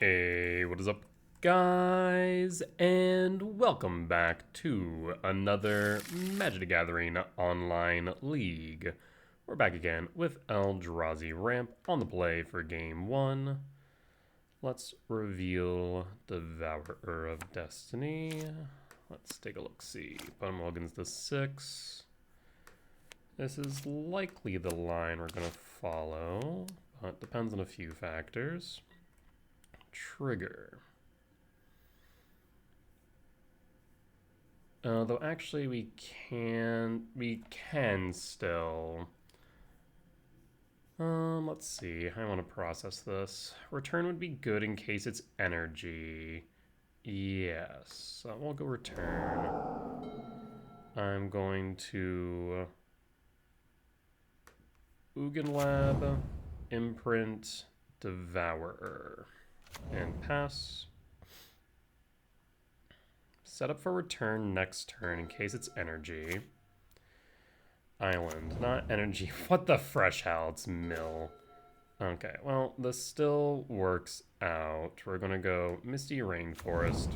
Hey, what is up, guys? And welcome back to another Magic the Gathering online league. We're back again with Eldrazi Ramp on the play for game one. Let's reveal Devourer of Destiny. Let's take a look-see. Bottom mulligans to 6. This is likely the line we're going to follow, but depends on a few factors. Trigger. Though actually we can still. Let's see. I want to process this. Return would be good in case it's energy. Yes, we'll go return. I'm going to Ugin Lab, Imprint, Devourer, and pass. Set up for return next turn in case it's energy. Island, not energy. What the fresh hell? It's mill. Okay, well, this still works out. We're gonna go Misty Rainforest,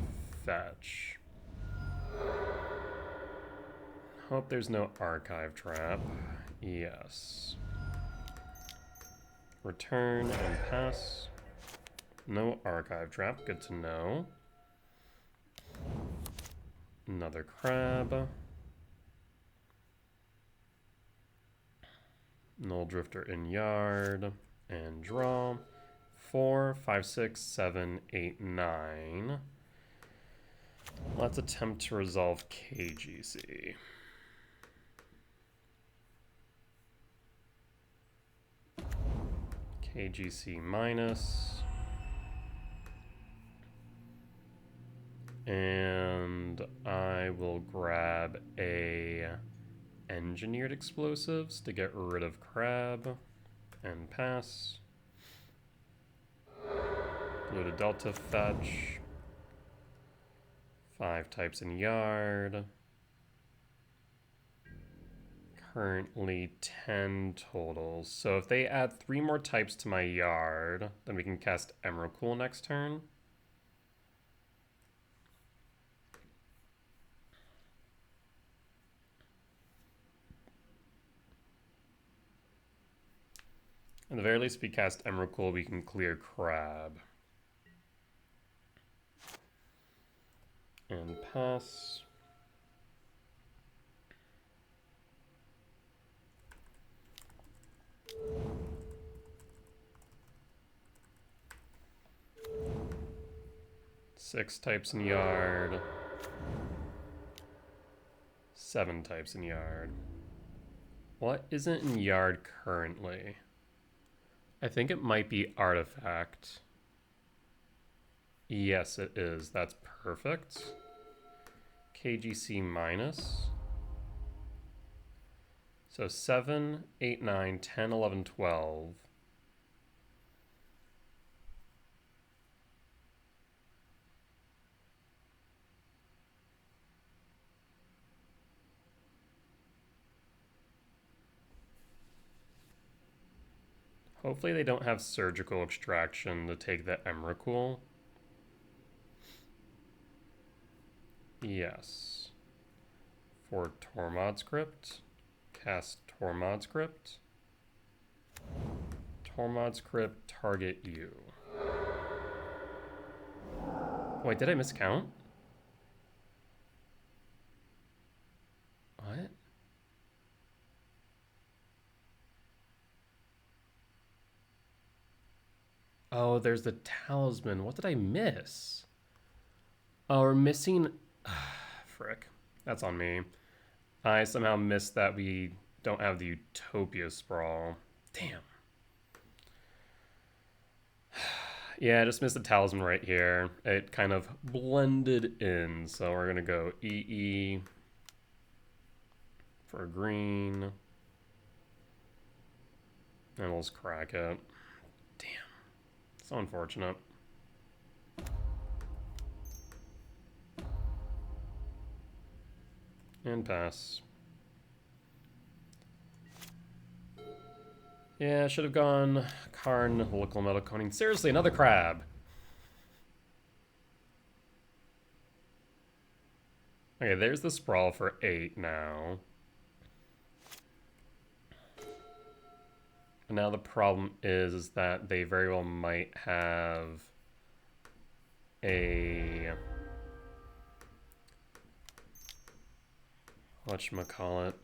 fetch. Hope there's no archive trap. Yes. Return and pass. No archive trap, good to know. Another crab. Null Drifter in yard. And draw. 4, 5, 6, 7, 8, 9. Let's attempt to resolve KGC. KGC minus. And I will grab a engineered explosives to get rid of crab and pass. Blue to Delta fetch. 5 types in yard. Currently 10 totals. So if they add 3 more types to my yard, then we can cast Emrakul next turn. At the very least, if we cast Emrakul, we can clear crab. And pass. Six types in yard. 7 types in yard. What isn't in yard currently? I think it might be artifact. Yes, it is. That's perfect. KGC minus. So 7, 8, 9, 10, 11, 12. Hopefully they don't have surgical extraction to take the Emrakul. Yes. For Tormod script, cast Tormod script. Tormod script, target you. Wait, did I miscount? What? Oh, there's the talisman. What did I miss? Oh, we're missing... Frick. That's on me. I somehow missed that we don't have the Utopia Sprawl. Damn. Yeah, I just missed the talisman right here. It kind of blended in. So we're going to go EE for green. And we'll just crack it. Damn. So unfortunate. And pass. Yeah, I should have gone Karn, Local Metal Coning. Seriously, another crab. Okay, there's the Sprawl for 8 now. And now the problem is that they very well might have a... whatchamacallit?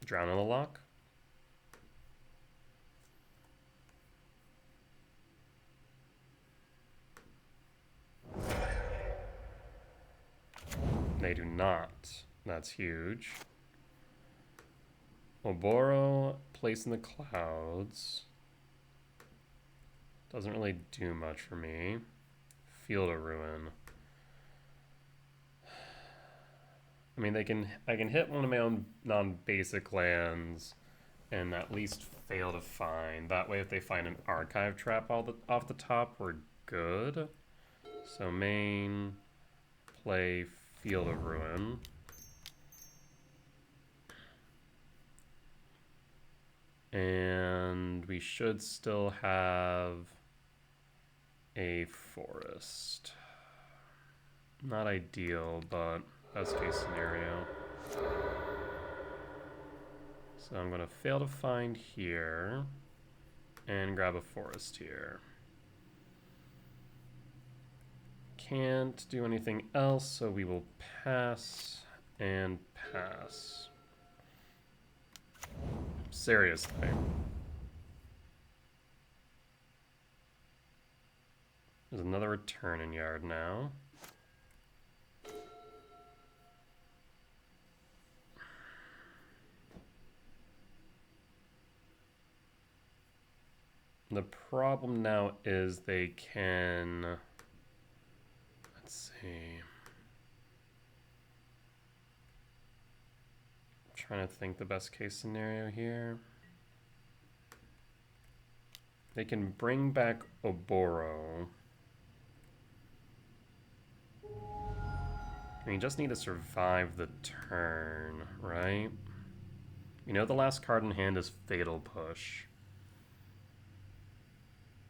Drown in the Lock? They do not. That's huge. Oboro, Place in the Clouds. Doesn't really do much for me. Field of Ruin. I mean, I can hit one of my own non-basic lands and at least fail to find. That way, if they find an archive trap off the top, we're good. So main, play Field of Ruin. And we should still have a forest. Not ideal, but best case scenario. So I'm gonna fail to find here and grab a forest here. Can't do anything else, so we will pass and pass. Seriously. There's another return in yard now. The problem now is they can... let's see. I'm trying to think the best case scenario here. They can bring back Oboro. We just need to survive the turn, right? You know the last card in hand is Fatal Push.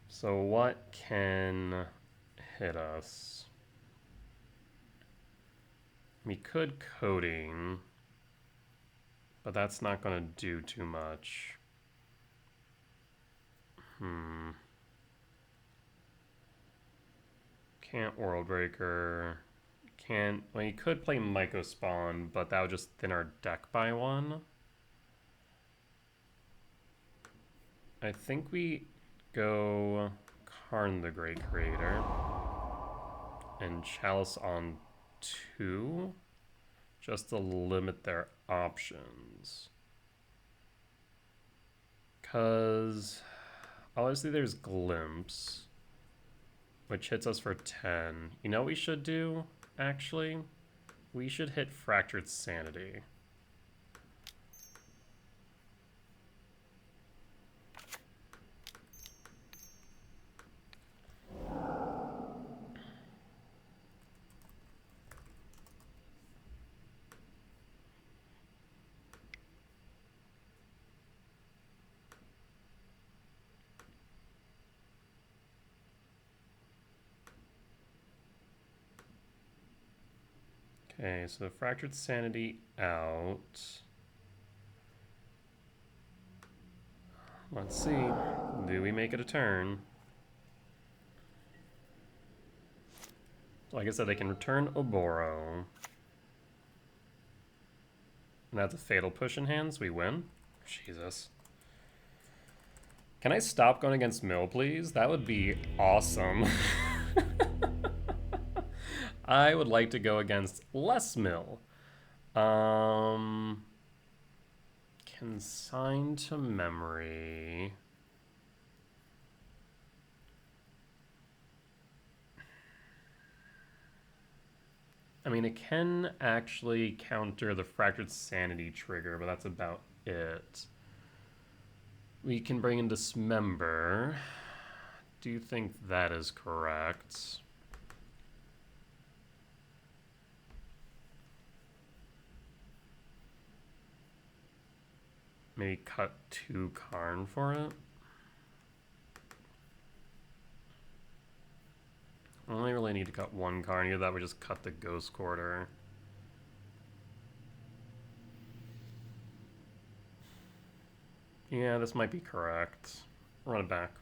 So what can hit us? We could Coding, but that's not going to do too much. Can't World Breaker. Can't... well, you could play Myco Spawn, but that would just thin our deck by one. I think we go Karn the Great Creator and Chalice on 2 just to limit their options. Because obviously there's Glimpse, which hits us for 10. You know what we should do, actually? We should hit Fractured Sanity. Okay, so Fractured Sanity out. Let's see. Do we make it a turn? Like I said, they can return Oboro. And that's a Fatal Push in hands. We win. Jesus. Can I stop going against Mill, please? That would be awesome. I would like to go against less Mill. Consign to Memory. I mean, it can actually counter the Fractured Sanity trigger, but that's about it. We can bring in Dismember. Do you think that is correct? Maybe cut 2 Karn for it? Only really need to cut one card. Either that we just cut the Ghost Quarter. Yeah, this might be correct. Run it back.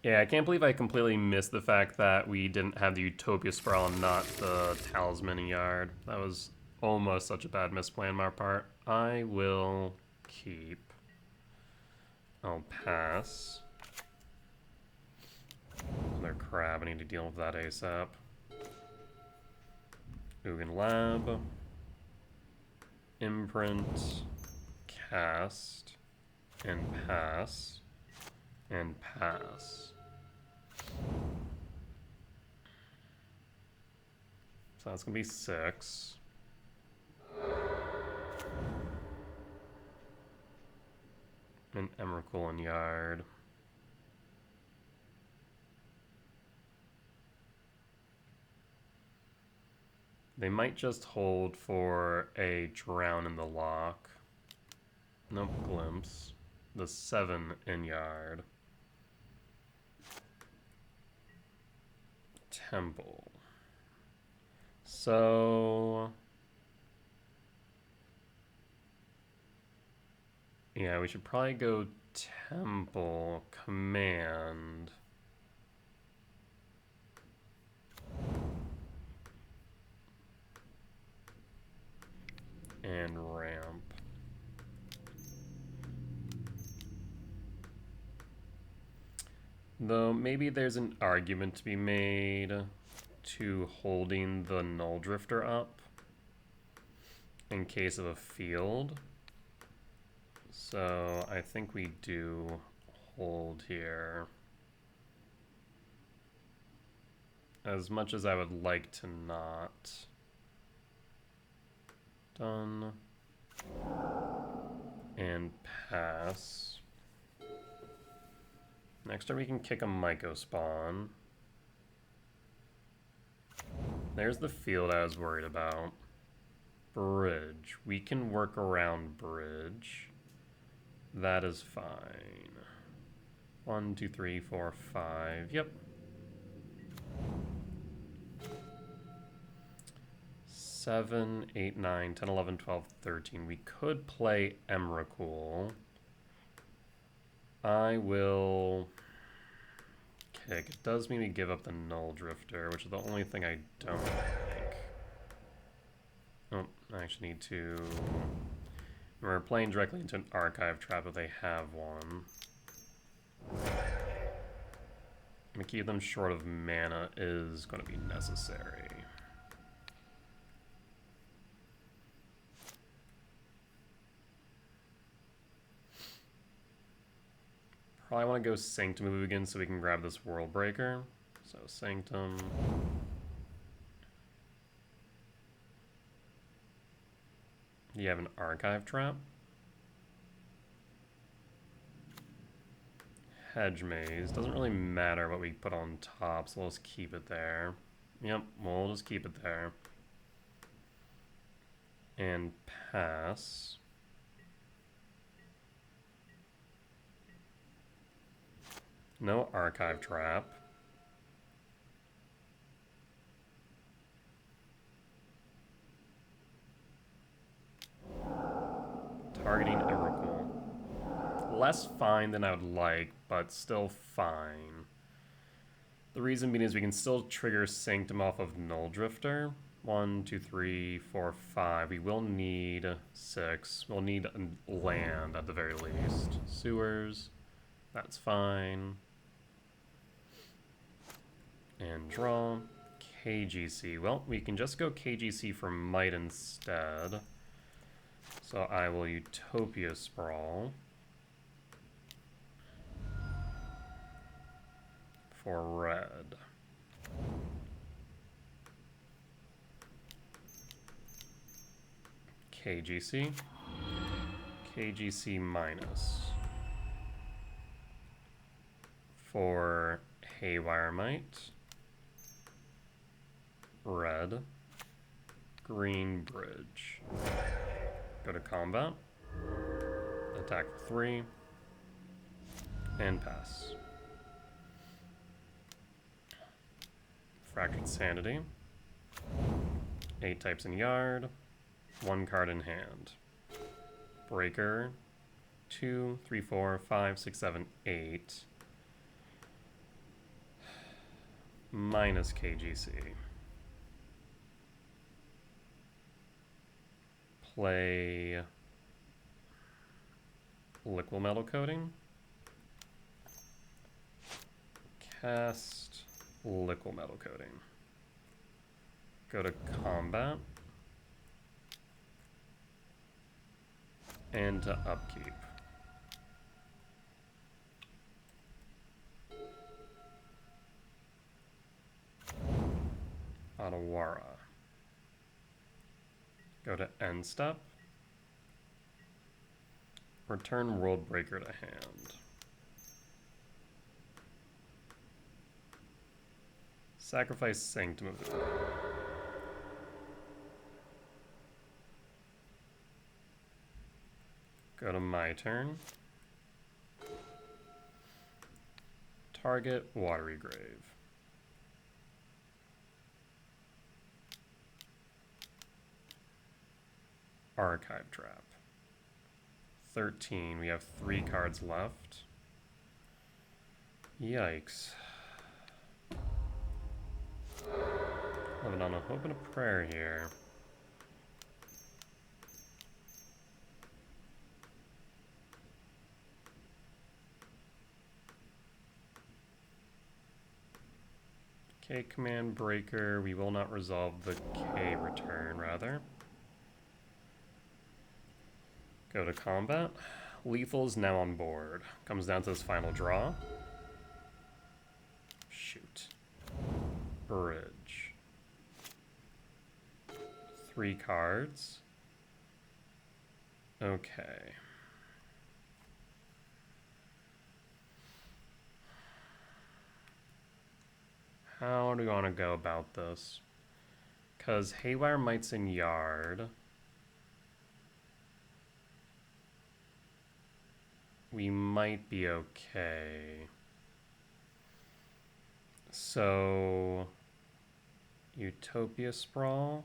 Yeah, I can't believe I completely missed the fact that we didn't have the Utopia Sprawl and not the Talisman Yard. That was almost such a bad misplay on my part. I will keep. I'll pass. Another crab. I need to deal with that ASAP. Ugin Lab. Imprint. Cast. And pass. And pass. So that's going to be 6. And Emrakul and Yard. They might just hold for a Drown in the Lock. Nope, Glimpse. The 7 in Yard. Temple. So... yeah, we should probably go Temple, Command. And Ramp. Though maybe there's an argument to be made to holding the Null Drifter up in case of a field. So I think we do hold here. As much as I would like to not. Done. And pass. Next turn we can kick a Myco Spawn. There's the field I was worried about. Bridge. We can work around Bridge. That is fine. 1, 2, 3, 4, 5. Yep. 7, 8, 9, 10, 11, 12, 13. We could play Emrakul. I will kick. It does mean we give up the Null Drifter, which is the only thing I don't like. Oh, I actually need to... we're playing directly into an Archive Trap if they have one. I'm gonna keep them short of mana is going to be necessary. Probably want to go Sanctum move again so we can grab this World Breaker. So Sanctum. Do you have an Archive Trap? Hedge Maze. Doesn't really matter what we put on top, so let's keep it there. Yep, we'll just keep it there. And pass. No Archive Trap. Targeting Emrakul. Less fine than I would like, but still fine. The reason being is we can still trigger Sanctum off of Null Drifter. 1, 2, 3, 4, 5. We will need 6. We'll need land at the very least. Sewers. That's fine. And draw. KGC. Well, we can just go KGC for Might instead. So I will Utopia Sprawl. For red. KGC. KGC minus. For Haywire Might. Red. Green Bridge. Go to combat. Attack for 3. And pass. Fractured Sanity. 8 types in yard. 1 card in hand. Breaker. 2, 3, 4, 5, 6, 7, 8. Minus KGC. Play Liquid Metal Coating. Cast Liquid Metal Coating. Go to Combat. And to Upkeep. Otawara. Go to End Step. Return World Breaker to hand. Sacrifice Sanctum of the Dead. Go to my turn. Target Watery Grave. Archive Trap. 13. We have 3 cards left. Yikes. Living on a hope and a prayer here. K command breaker. We will not resolve the K return, rather. Go to combat. Lethal is now on board. Comes down to this final draw. Shoot. Bridge. 3 cards. Okay. How do we want to go about this? Because Haywire Might's in yard. We might be okay. So, Utopia Sprawl.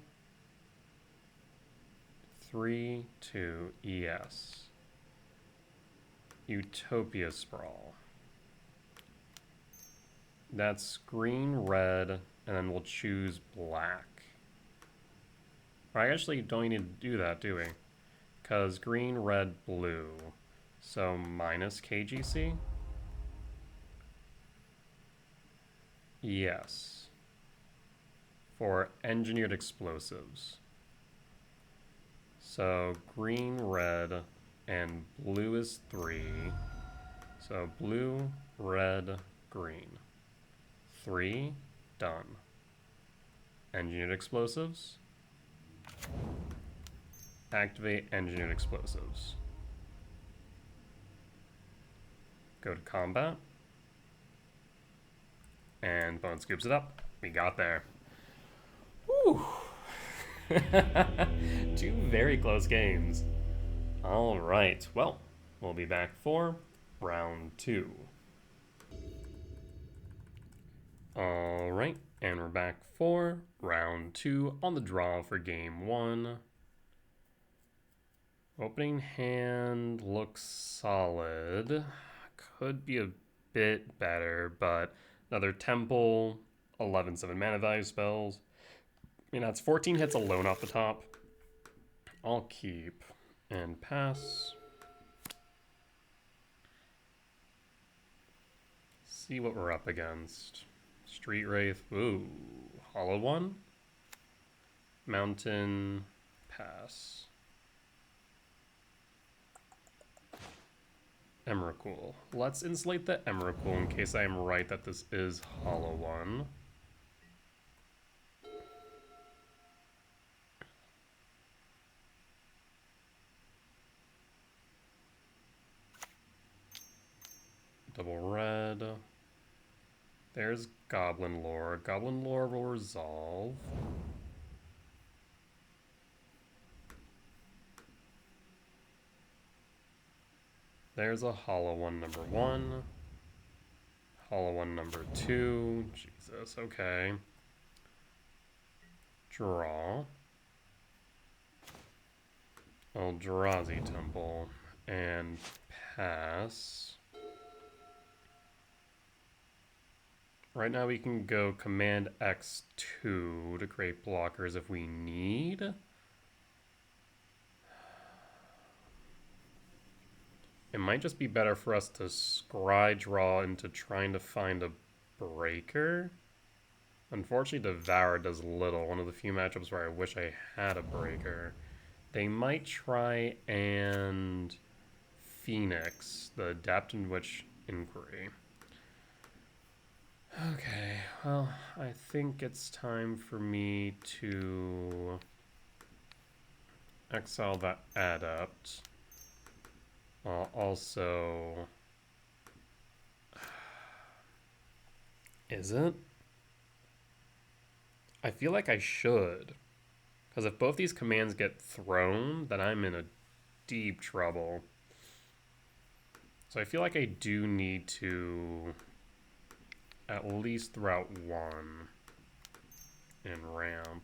3, 2, ES. Utopia Sprawl. That's green, red, and then we'll choose black. I actually don't need to do that, do we? Because green, red, blue. So minus KGC? Yes. For engineered explosives. So green, red, and blue is 3. So blue, red, green. 3, done. Engineered explosives. Activate engineered explosives. Go to combat. And Bone scoops it up. We got there. Whew. 2 very close games. All right. Well, we'll be back for round 2. All right. And we're back for round 2 on the draw for game 1. Opening hand looks solid. Could be a bit better, but another Temple, 11/7 mana value spells. I mean, that's 14 hits alone off the top. I'll keep and pass. See what we're up against. Street Wraith, ooh, Hollow One. Mountain, pass. Emrakul. Let's insulate the Emrakul in case I am right that this is Hollow One. Double red. There's Goblin Lore. Goblin Lore will resolve. There's a Hollow One number 1. Hollow One number 2. Jesus, okay. Draw. Eldrazi Temple. And pass. Right now we can go Command X2 to create blockers if we need. It might just be better for us to scry draw into trying to find a breaker. Unfortunately, Devour does little. One of the few matchups where I wish I had a breaker. They might try and Phoenix, the Adapt in Witch Inquiry. Okay, well, I think it's time for me to exile that Adept. Also, is it? I feel like I should. Because if both these commands get thrown, then I'm in a deep trouble. So I feel like I do need to at least throw out one and ramp.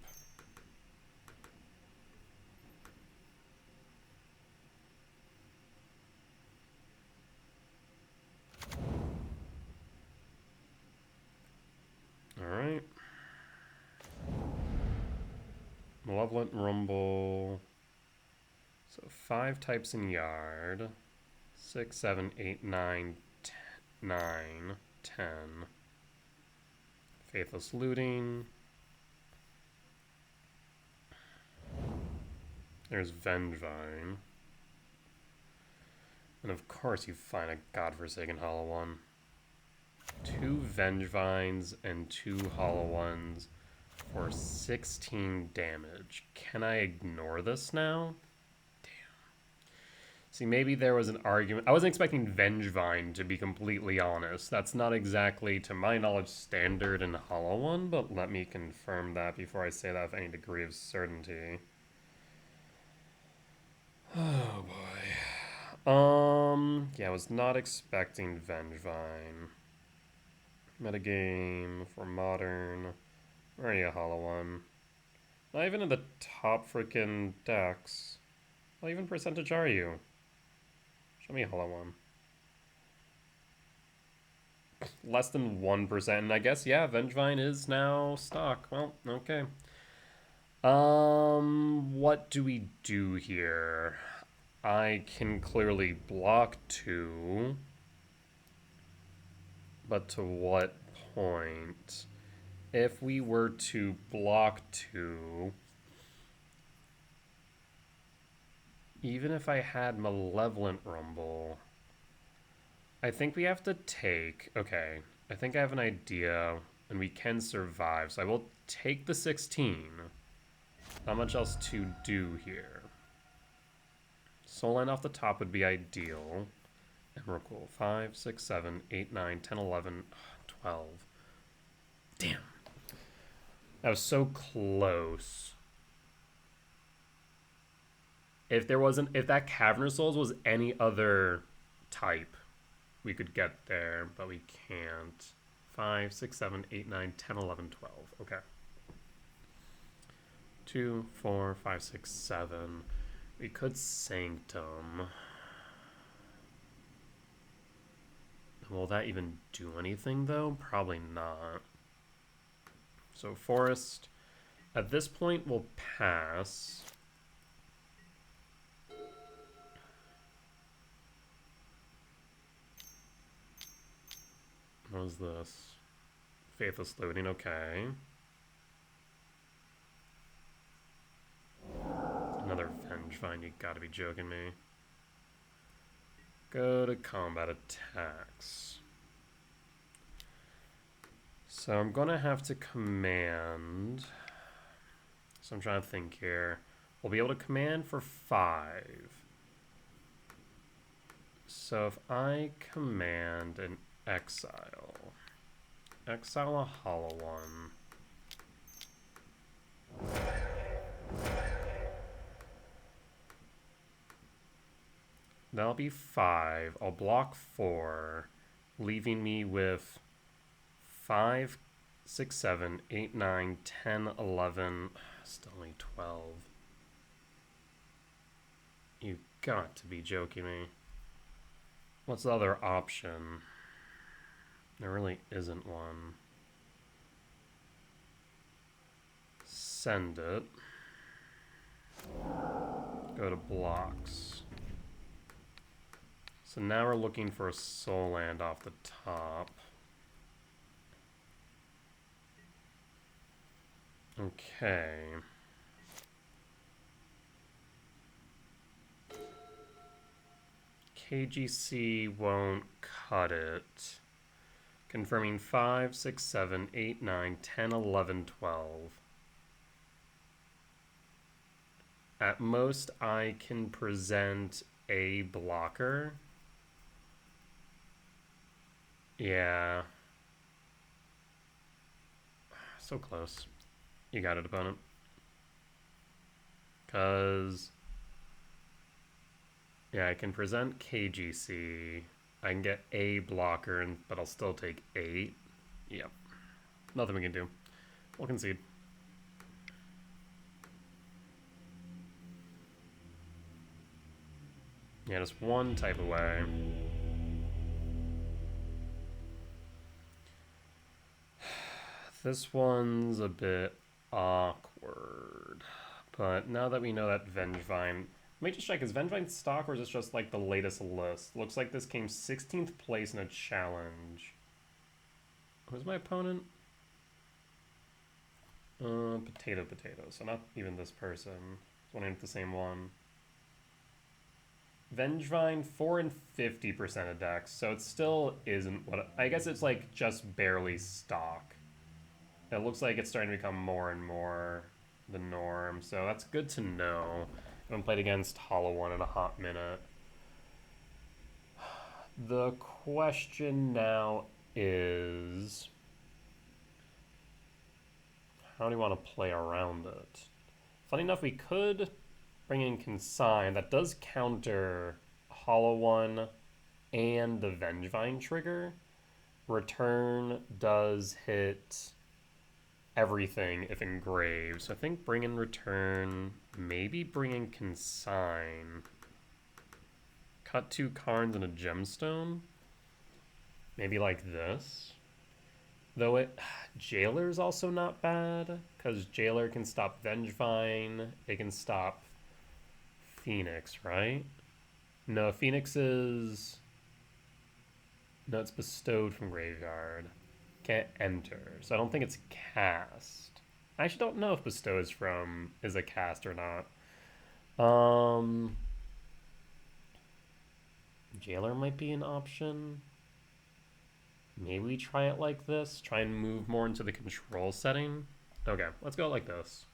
Alright. Malevolent Rumble. So 5 types in Yard. 6, 7, 8, 9, 10. Faithless Looting. There's Vengevine. And of course you find a godforsaken Hollow One. 2 Vengevines and 2 Hollow Ones for 16 damage. Can I ignore this now? Damn. See, maybe there was an argument. I wasn't expecting Vengevine, to be completely honest. That's not exactly, to my knowledge, standard in Hollow One, but let me confirm that before I say that with any degree of certainty. Oh boy. Yeah, I was not expecting Vengevine. Metagame for Modern. Where are you, Hollow One? Not even in the top freaking decks. What even percentage are you? Show me a Hollow One. Less than 1%. And I guess, yeah, Vengevine is now stock. Well, okay. What do we do here? I can clearly block 2. But to what point? If we were to block 2, even if I had Malevolent Rumble, I think we have to take... Okay, I think I have an idea, and we can survive. So I will take the 16. Not much else to do here. Soul Line off the top would be ideal. And we're cool. 5, 6, 7, 8, 9, 10, 11, 12. Damn. That was so close. If that Cavernous Souls was any other type, we could get there, but we can't. 5, 6, 7, 8, 9, 10, 11, 12. Okay. 2, 4, 5, 6, 7. We could Sanctum. Will that even do anything, though? Probably not. So Forest. At this point, we'll pass. What is this? Faithless Looting, okay. Another Vengevine, you gotta be joking me. Go to combat attacks. So I'm gonna have to command. So I'm trying to think here. We'll be able to command for 5. So if I command an exile a Hollow One. That'll be 5. I'll block 4, leaving me with 5, 6, 7, 8, 9, 10, 11. Still only 12. You got to be joking me. What's the other option? There really isn't one. Send it. Go to blocks. So now we're looking for a soul land off the top. Okay. KGC won't cut it. Confirming 5, 6, 7, 8, 9, 10, 11, 12. At most, I can present a blocker. Yeah. So close. You got it, opponent. Because... yeah, I can present KGC. I can get a blocker, but I'll still take 8. Yep. Nothing we can do. We'll concede. Yeah, just one type away. This one's a bit awkward. But now that we know that Vengevine... let me just check, is Vengevine stock or is this just like the latest list? Looks like this came 16th place in a challenge. Who's my opponent? Potato. So not even this person. I was wondering if the same one. Vengevine, 4 and 50% of decks, so it still isn't what... I guess it's like just barely stock. It looks like it's starting to become more and more the norm, so that's good to know. I haven't played against Hollow One in a hot minute. The question now is... how do you want to play around it? Funny enough, we could bring in Consign. That does counter Hollow One and the Vengevine trigger. Return does hit everything if engraved. So I think bring in Return, maybe bring in Consign. Cut 2 cards and a gemstone. Maybe like this. Though Jailer's also not bad, because Jailer can stop Vengevine, it can stop Phoenix, right? No, Phoenix is... no, it's bestowed from graveyard. Can't enter, so I don't think it's cast. I actually don't know if bestow is a cast or not. Jailer might be an option. Maybe we try it like this. Try and move more into the control setting. Okay, let's go like this.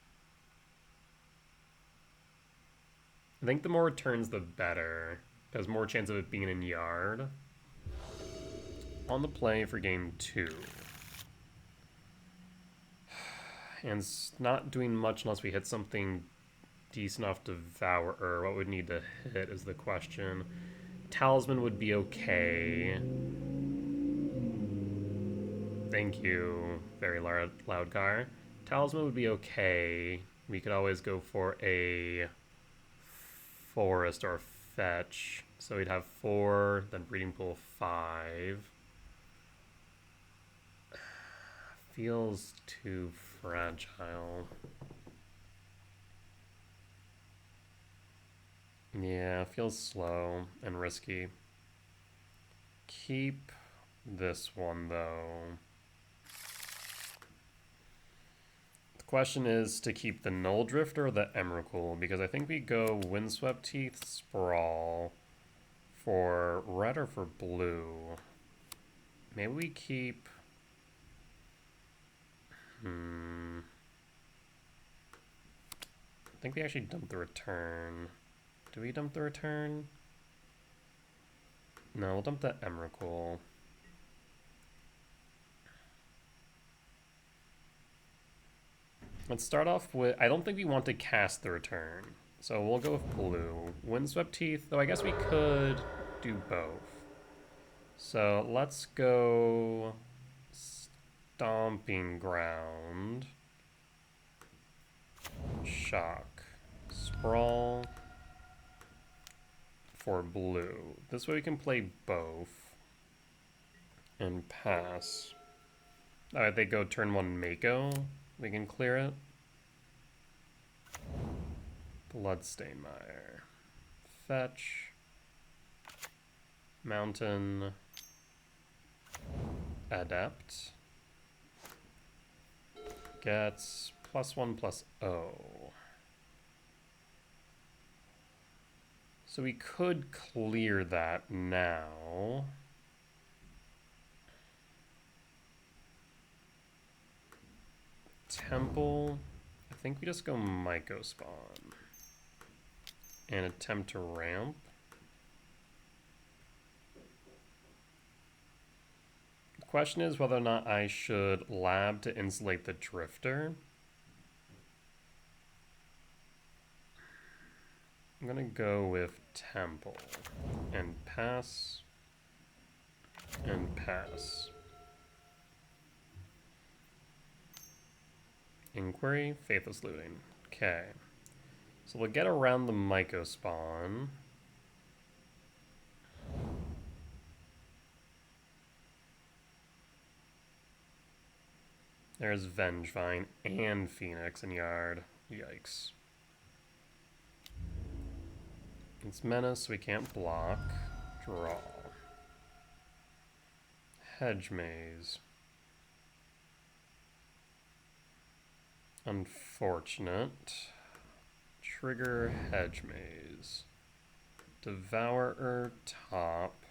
I think the more returns, the better. Because more chance of it being in yard. On the play for game 2. And it's not doing much unless we hit something decent enough to devour. Or what would need to hit is the question. Talisman would be okay. Thank you, very loud car. Talisman would be okay. We could always go for a forest or fetch. So we'd have 4, then breeding pool 5. Feels too fragile. Yeah, feels slow and risky. Keep this one though. The question is to keep the Null Drifter or the Emrakul, because I think we go Windswept Teeth, Sprawl for red or for blue. Maybe we keep... I think we actually dump the return. Do we dump the return? No, we'll dump the Emrakul. Let's start off with... I don't think we want to cast the return. So we'll go with blue. Windswept Teeth, though I guess we could do both. So let's go... Stomping Ground. Shock. Sprawl for blue. This way we can play both and pass. Alright, they go turn 1 Mako. We can clear it. Bloodstain Mire. Fetch. Mountain. Adept. Gets +1/+0. So we could clear that now. Temple. I think we just go Myco Spawn. And attempt to ramp. The question is whether or not I should lab to insulate the Drifter. I'm gonna go with Temple. And pass. And pass. Inquiry, Faithless Looting. Okay. So we'll get around the Myco spawn. There's Vengevine and Phoenix in yard. Yikes. It's Menace, we can't block. Draw. Hedge Maze. Unfortunate. Trigger Hedge Maze. Devourer top.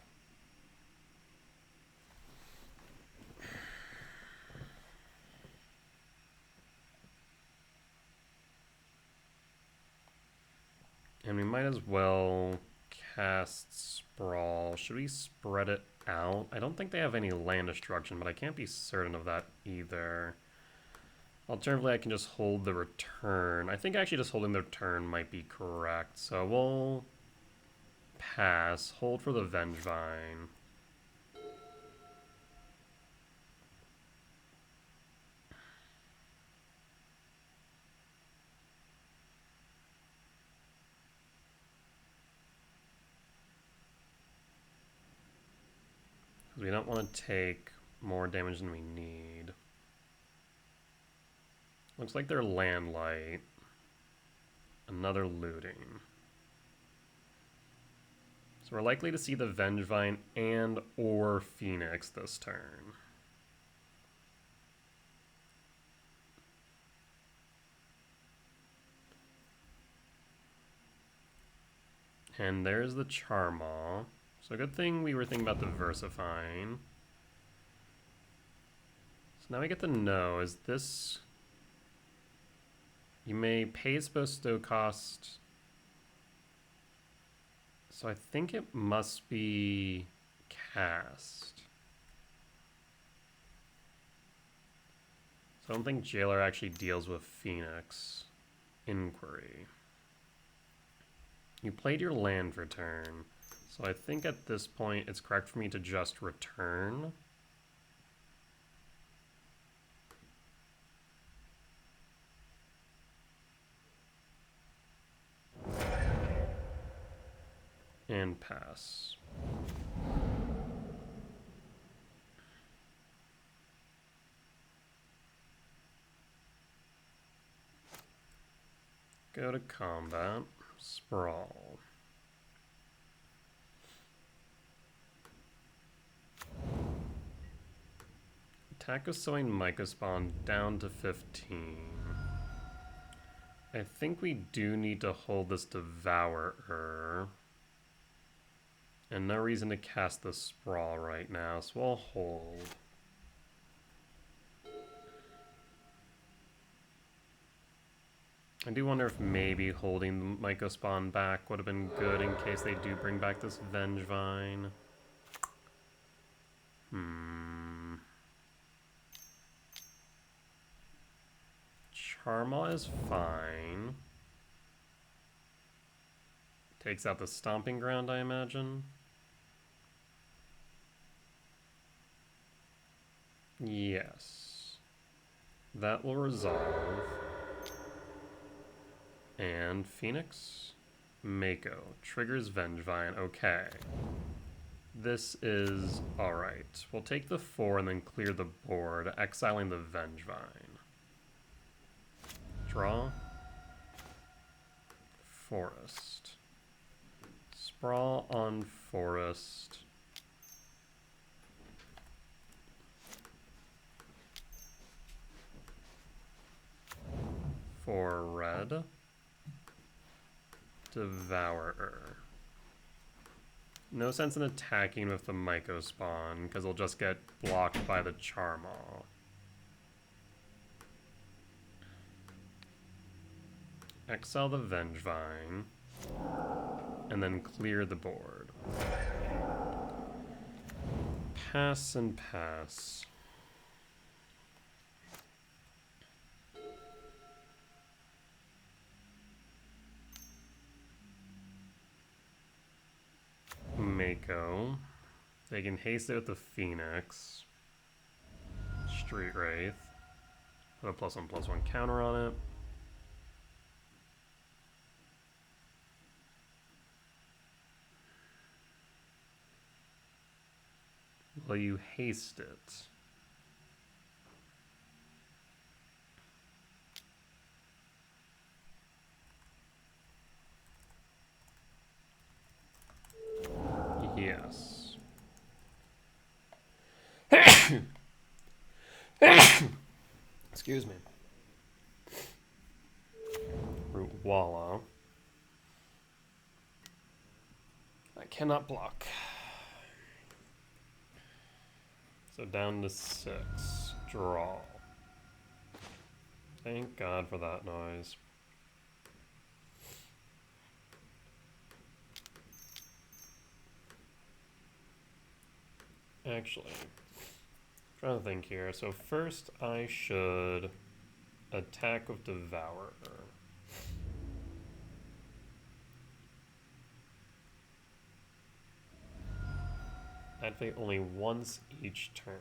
And we might as well cast Sprawl. Should we spread it out? I don't think they have any land destruction, but I can't be certain of that either. Alternatively, I can just hold the return. I think actually just holding the return might be correct. So we'll pass. Hold for the Vengevine. Because we don't want to take more damage than we need. Looks like they're land light. Another looting. So we're likely to see the Vengevine and or Phoenix this turn. And there's the Charmaw. So good thing we were thinking about diversifying. So now we get to know, is this... You may pay its bestow cost. So I think it must be cast. So I don't think Jailer actually deals with Phoenix. Inquiry. You played your land for turn. So I think at this point it's correct for me to just return. And pass. Go to combat. Sprawl. Attack of Sowing Mycospawn down to 15. I think we do need to hold this Devourer. And no reason to cast the Sprawl right now, so we'll hold. I do wonder if maybe holding the Mycospawn back would have been good in case they do bring back this Vengevine. Charmaw is fine. Takes out the Stomping Ground, I imagine. Yes. That will resolve. And Phoenix. Mako. Triggers Vengevine. Okay. This is alright. We'll take the 4 and then clear the board, exiling the Vengevine. Draw. Forest. Sprawl on Forest. For red. Devourer. No sense in attacking with the Myco spawn, because it'll just get blocked by the Charmaw. Exile the Vengevine, and then clear the board. Pass and pass. Mako. They can haste it with the Phoenix. Street Wraith. Put a +1/+1 counter on it. Will you haste it? Yes. Excuse me. Root Walla. I cannot block. So down to 6. Draw. Thank God for that noise. Actually, I'm trying to think here. So first I should attack with Devourer. Activate only once each turn.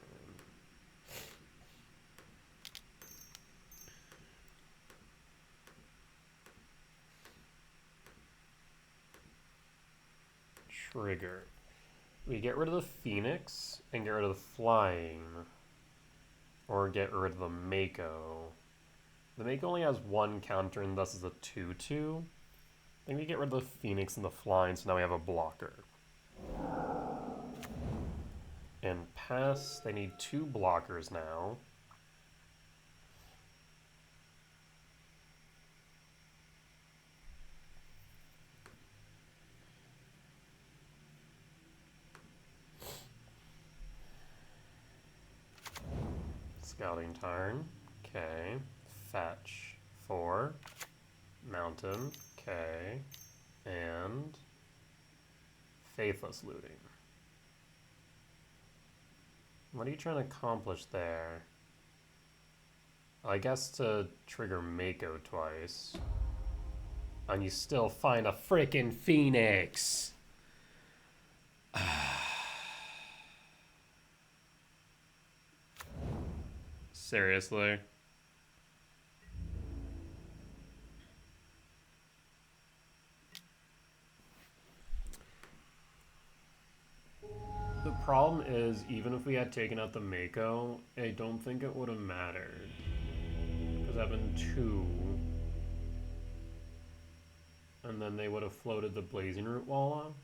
Trigger. We get rid of the Phoenix and get rid of the Flying. Or get rid of the Mako. The Mako only has 1 counter and thus is a 2/2. I think we get rid of the Phoenix and the Flying, so now we have a blocker. And pass, they need 2 blockers now. Scouting turn. Okay. Fetch. 4. Mountain. Okay. And Faithless Looting. What are you trying to accomplish there? I guess to trigger Mako twice. And you still find a frickin' Phoenix! Seriously? The problem is, even if we had taken out the Mako, I don't think it would have mattered. Because I've been 2. And then they would have floated the Blazing Root Walla.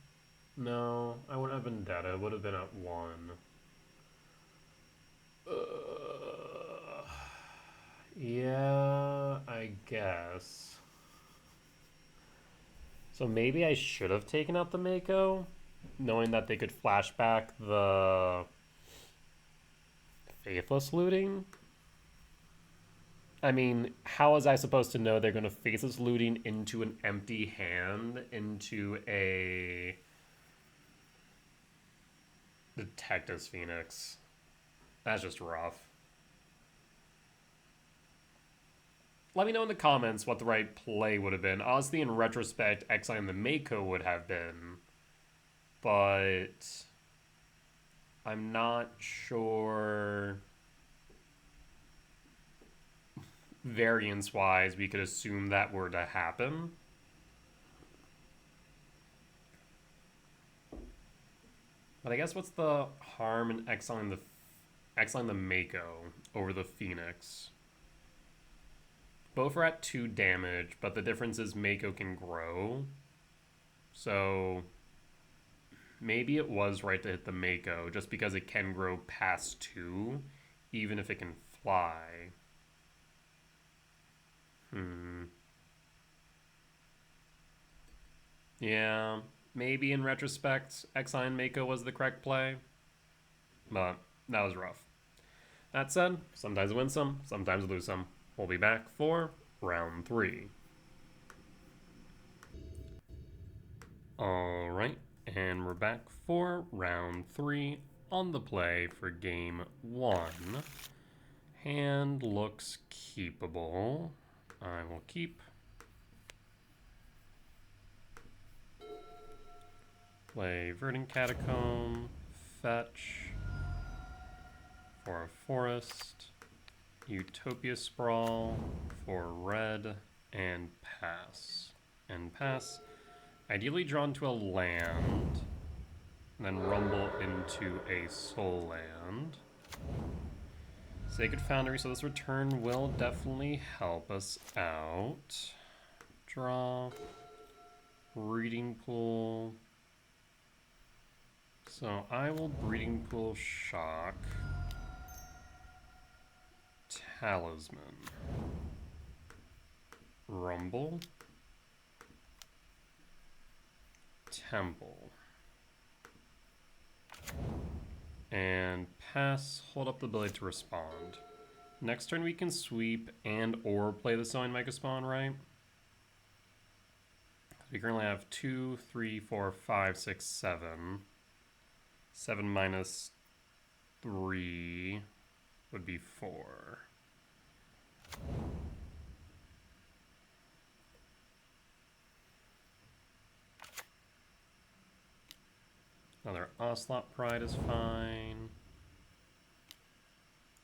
No, I wouldn't have been dead. I would have been at 1. Yeah, I guess. So maybe I should have taken out the Mako, knowing that they could flashback the Faithless Looting. I mean, how was I supposed to know they're going to Faithless Looting into an empty hand, into a Detective's Phoenix? That's just rough. Let me know in the comments what the right play would have been. Honestly, in retrospect, exiling the Mako would have been. But I'm not sure variance-wise, we could assume that were to happen. But I guess what's the harm in exiling the Mako over the Phoenix? Both are at 2 damage, but the difference is Mako can grow. So maybe it was right to hit the Mako, just because it can grow past 2, even if it can fly. Yeah, maybe in retrospect, exiling Mako was the correct play. But that was rough. That said, sometimes win some, sometimes lose some. We'll be back for round 3. Alright, and we're back for round 3 on the play for game 1. Hand looks keepable. I will keep. Play Verdant Catacomb, fetch for a forest, Utopia Sprawl for red, and pass. And pass. Ideally drawn to a land, and then rumble into a soul land. Sacred Foundry, so this return will definitely help us out. Draw. Breeding Pool. So I will Breeding Pool Shock. Talisman. Rumble. Temple. And pass, hold up the ability to respond. Next turn we can sweep and or play the Sowing Megaspawn, right? We currently have 2, 3, 4, 5, 6, 7. 7 minus 3 would be 4. Another Ocelot Pride is fine.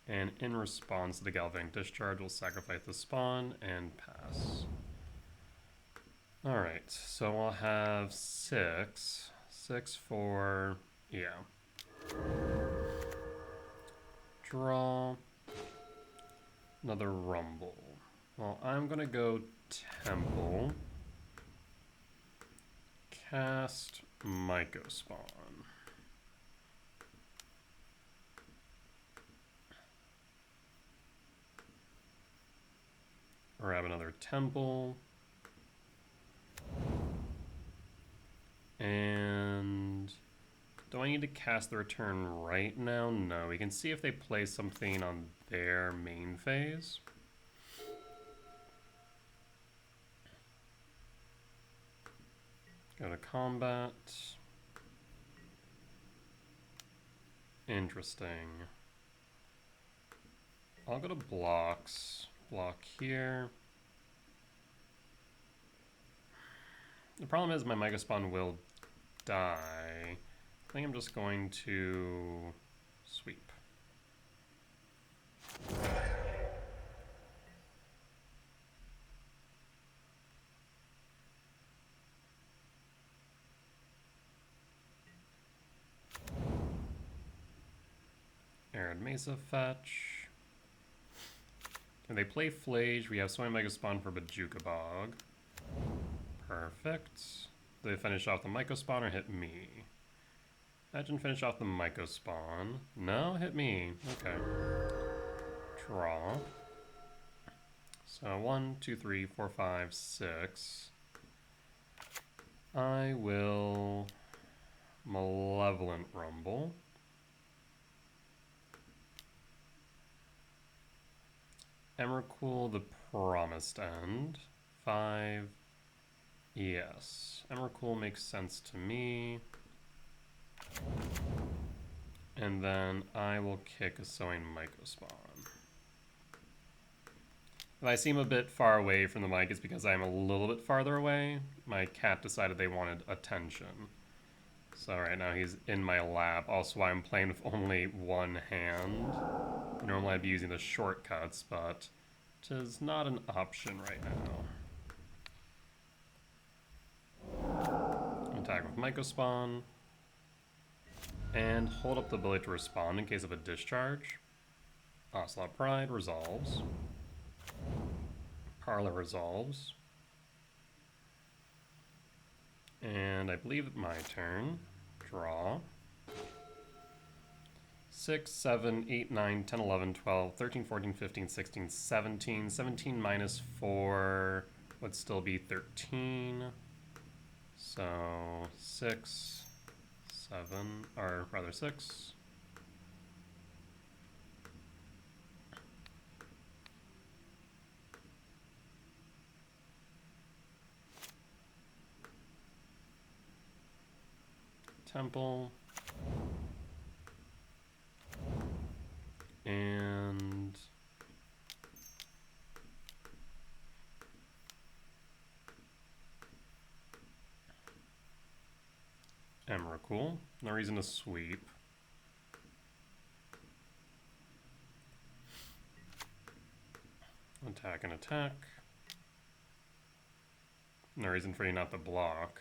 And in response to the Galvanic Discharge, we'll sacrifice the spawn and pass. Alright, so we'll have 6. 6 for... yeah. Draw. Another Rumble. Well, I'm gonna go Temple. Cast Mycospawn. Grab another Temple. And do I need to cast the return right now? No, we can see if they play something on their main phase. Go to combat. Interesting. I'll go to blocks. Block here. The problem is my Megaspawn will die. I think I'm just going to sweep. Arid Mesa fetch. And they play Flage. We have Sowing Megaspawn for Bajuka Bog. Perfect. Do they finish off the Mycospawn or hit me? Imagine finish off the Mycospawn. No, hit me. Okay. Draw. So 1, 2, 3, 4, 5, 6. I will Malevolent Rumble. Emrakul, the Promised End. 5. Yes. Emrakul makes sense to me. And then I will kick a Sowing Mycospawn. If I seem a bit far away from the mic, it's because I'm a little bit farther away. My cat decided they wanted attention. So right now he's in my lap. Also, I'm playing with only one hand. Normally I'd be using the shortcuts, but 'tis not an option right now. Attack with Mycospawn. And hold up the ability to respond in case of a discharge. Ocelot Pride resolves. Parlor resolves. And I believe it's my turn. Draw. 6, 7, 8, 9, 10, 11, 12, 13, 14, 15, 16, 17. 17 minus 4 would still be 13. So 6, 7, or rather 6. Temple. And Emrakul. No reason to sweep. Attack and attack. No reason for you not to block.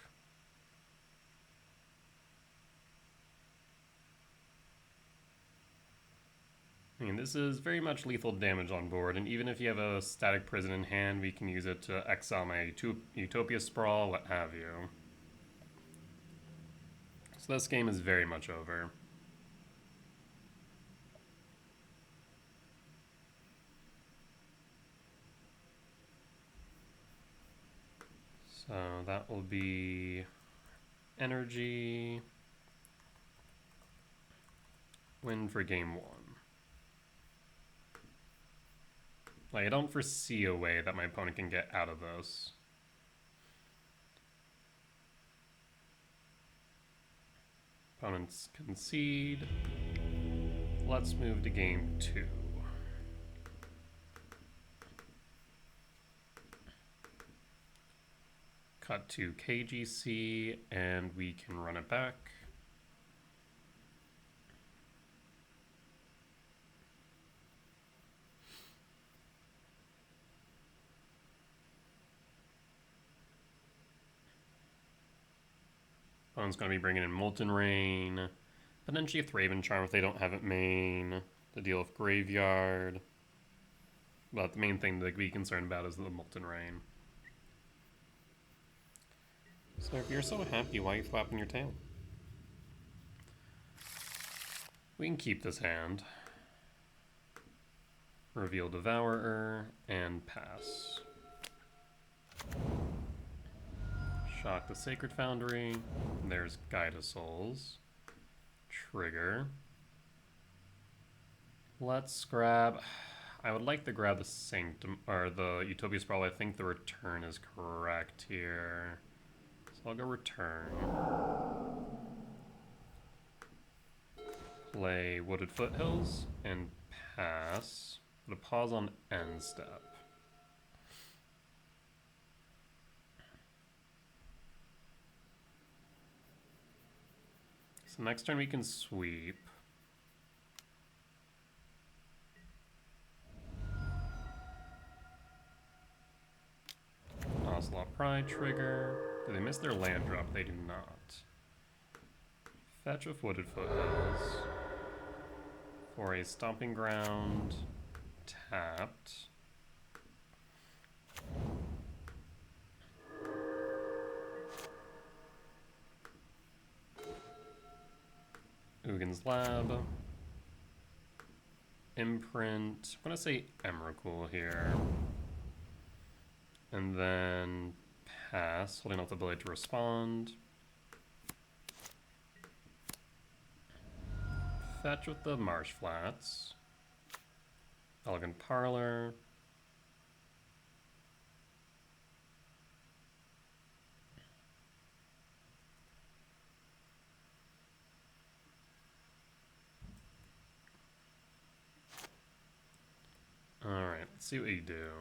I mean, this is very much lethal damage on board, and even if you have a Static Prison in hand, we can use it to exile my Utopia Sprawl, what have you. So this game is very much over. So that will be energy. Win for game 1. Like, I don't foresee a way that my opponent can get out of this. Opponents concede. Let's move to game 2. Cut to KGC, and we can run it back. Opponent's going to be bringing in Molten Rain, potentially a Thraben Charm if they don't have it main, to deal with Graveyard. But the main thing to be concerned about is the Molten Rain. So if you're so happy, why are you flapping your tail? We can keep this hand. Reveal Devourer, and pass. Shock the Sacred Foundry. There's Guide of Souls. Trigger. Let's grab... I would like to grab the Sanctum, or the Utopia Sprawl. I think the return is correct here. So I'll go return. Play Wooded Foothills and pass. Put a pause on end step. So next turn we can sweep. Ocelot Pride trigger. Do they miss their land drop? They do not. Fetch with Wooded Foothills. For a Stomping Ground. Tapped. Ugin's Lab. Imprint. I'm going to say Emrakul here. And then pass, holding out the ability to respond. Fetch with the Marsh Flats. Elegant Parlor. Alright, let's see what you do.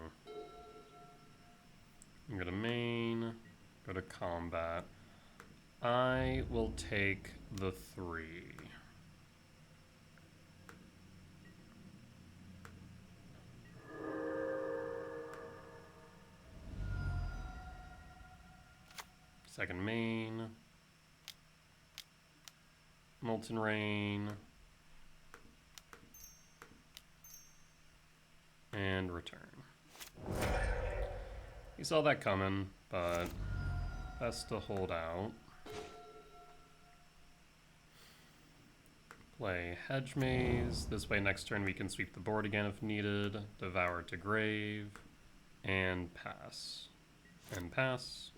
I'm gonna main, go to combat. I will take the 3. Second main. Molten Rain. And return. You saw that coming, but best to hold out. Play Hedge Maze. This way next turn we can sweep the board again if needed. Devour to Grave. And pass. And pass.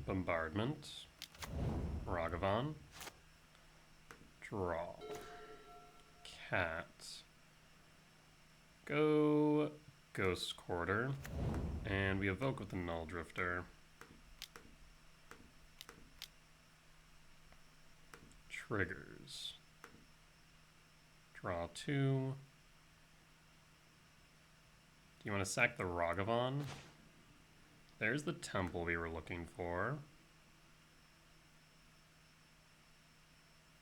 Bombardment. Ragavan. Draw. Cat. Go Ghost Quarter. And we evoke with the Null Drifter. Triggers. Draw 2. Do you want to sack the Ragavan? There's the temple we were looking for.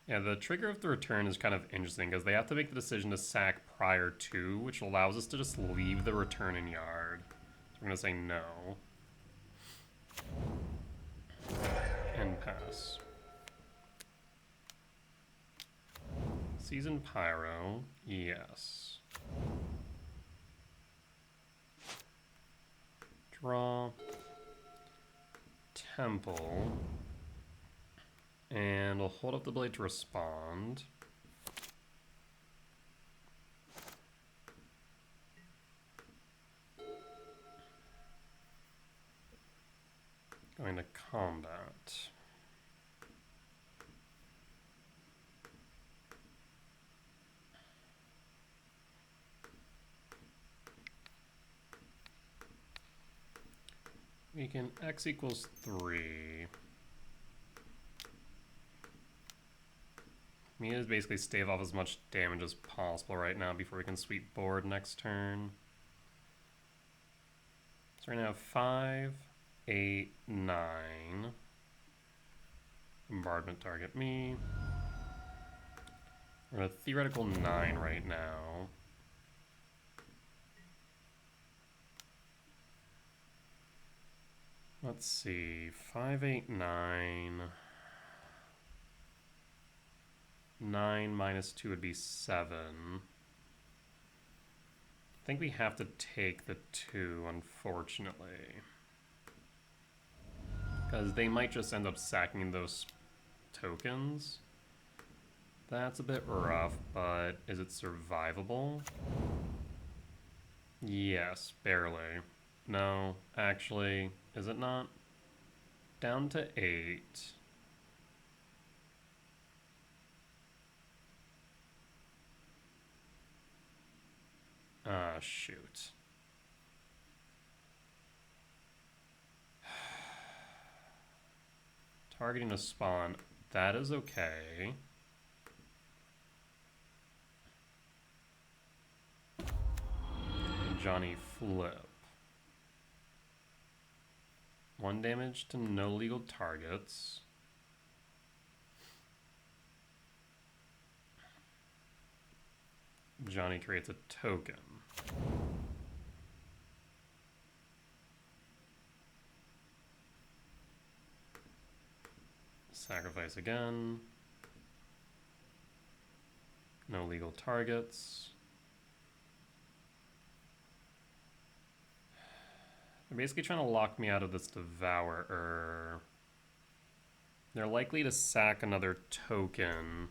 Yeah, the trigger of the return is kind of interesting because they have to make the decision to sack prior to, which allows us to just leave the return in yard. So we're going to say no. And pass. Season Pyro, yes. Draw. Temple. And we'll hold up the blade to respond. Going to combat. We can X equals 3. We need to basically stave off as much damage as possible right now before we can sweep board next turn. So we're gonna have 5, 8, 9. Bombardment target me. We're at a theoretical 9 right now. Let's see, 5, 8, 9. 9 minus 2 would be 7. I think we have to take the 2, unfortunately. Because they might just end up sacking those tokens. That's a bit rough, but is it survivable? Yes, barely. No, actually, is it not? Down to 8. Ah, shoot. Targeting a spawn, that is okay. Johnny Flip. 1 damage to no legal targets. Johnny creates a token. Sacrifice again. No legal targets. They're basically trying to lock me out of this Devourer. They're likely to sack another token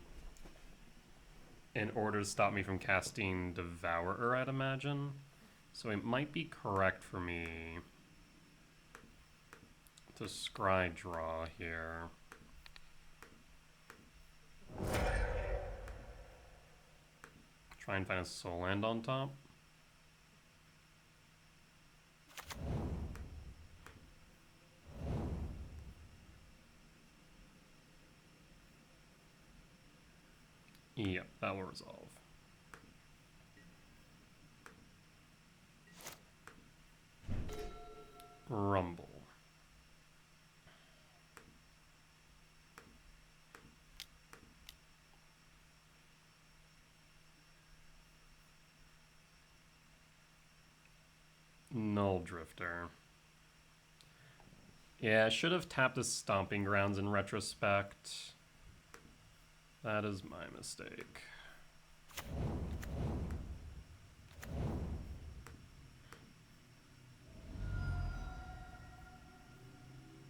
in order to stop me from casting Devourer, I'd imagine. So it might be correct for me to scry draw here. Try and find a soul land on top. Yep, that will resolve. Rumble. Drifter. Yeah, I should have tapped the Stomping Grounds in retrospect. That is my mistake.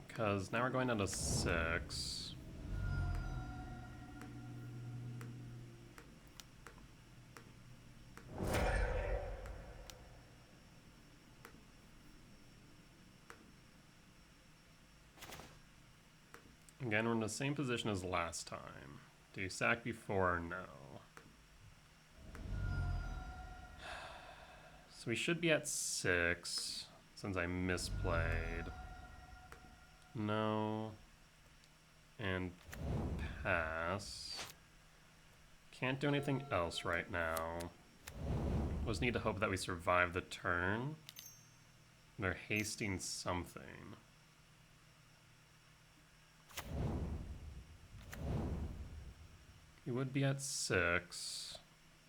Because now we're going down to 6. Again, we're in the same position as last time. Do you sack before or no? So we should be at 6, since I misplayed. No. And pass. Can't do anything else right now. Just need to hope that we survive the turn. They're hasting something. We would be at 6.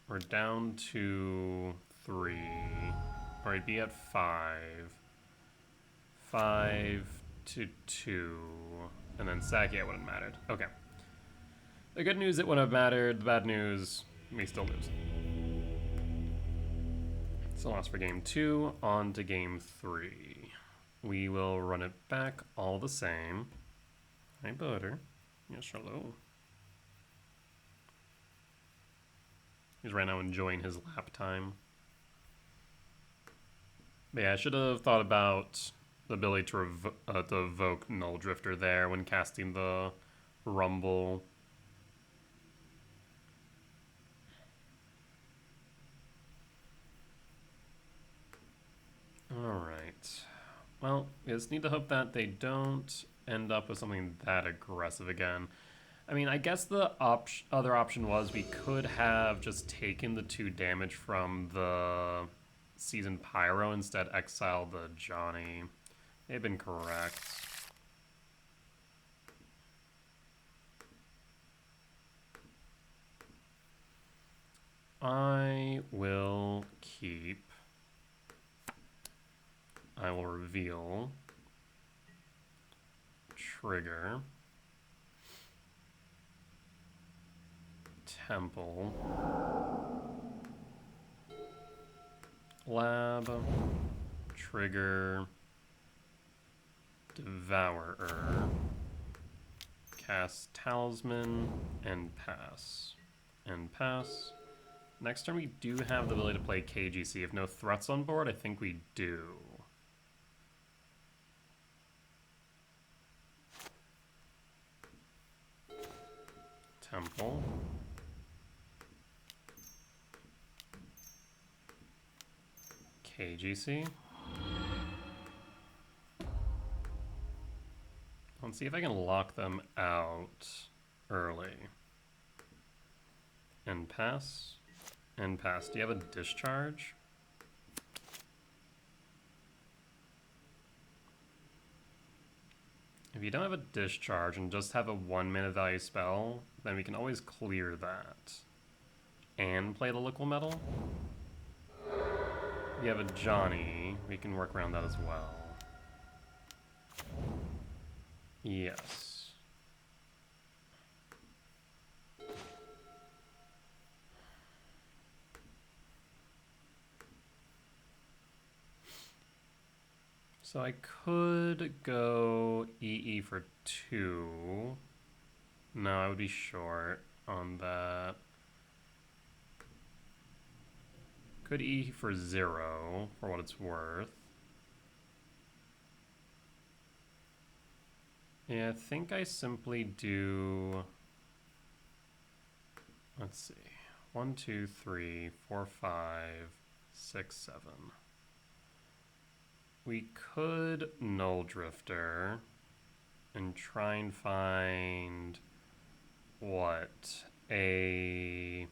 We're down to 3. Or we'd be at 5. 5 to 2. And then sack, yeah, it wouldn't have mattered. Okay. The good news, it wouldn't have mattered. The bad news, we still lose. So loss for game 2, on to game 3. We will run it back all the same. Hi, Butter. Yes, hello. He's right now enjoying his lap time. But yeah, I should have thought about the ability to evoke Null Drifter there when casting the Rumble. Alright. Well, we just need to hope that they don't end up with something that aggressive again. I mean, I guess the other option was we could have just taken the 2 damage from the Seasoned Pyro, instead exile the Johnny. They've been correct. I will keep. I will reveal. Trigger. Temple. Lab. Trigger. Devourer. Cast Talisman. And pass. And pass. Next turn we do have the ability to play KGC. If no threats on board, I think we do. Temple. KGC. Let's see if I can lock them out early. And pass. And pass. Do you have a discharge? If you don't have a discharge and just have a 1-mana value spell, then we can always clear that. And play the Liquid Metal. If you have a Johnny, we can work around that as well. Yes. So I could go EE for 2. No, I would be short on that. Could E for 0, for what it's worth. Yeah, I think I simply do... Let's see. 1, 2, 3, 4, 5, 6, 7. We could Null Drifter and try and find... What? A...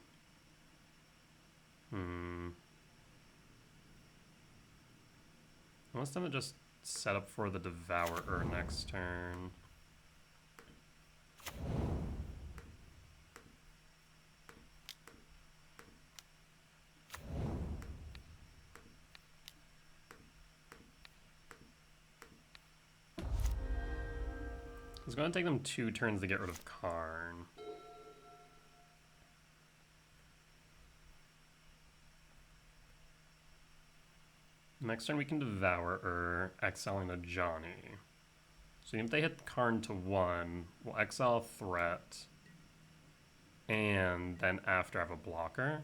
Unless I'm just set up for the Devourer next turn. it's going to take them 2 turns to get rid of Karn. Next turn we can Devour, exiling a Johnny. So even if they hit Karn to 1, we'll exile Threat, and then after have a blocker.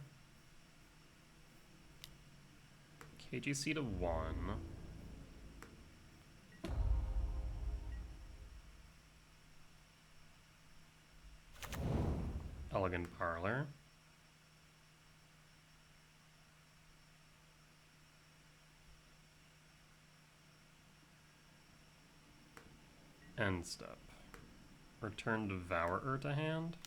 KGC to 1. Elegant Parlor. End step. Return Devourer to hand.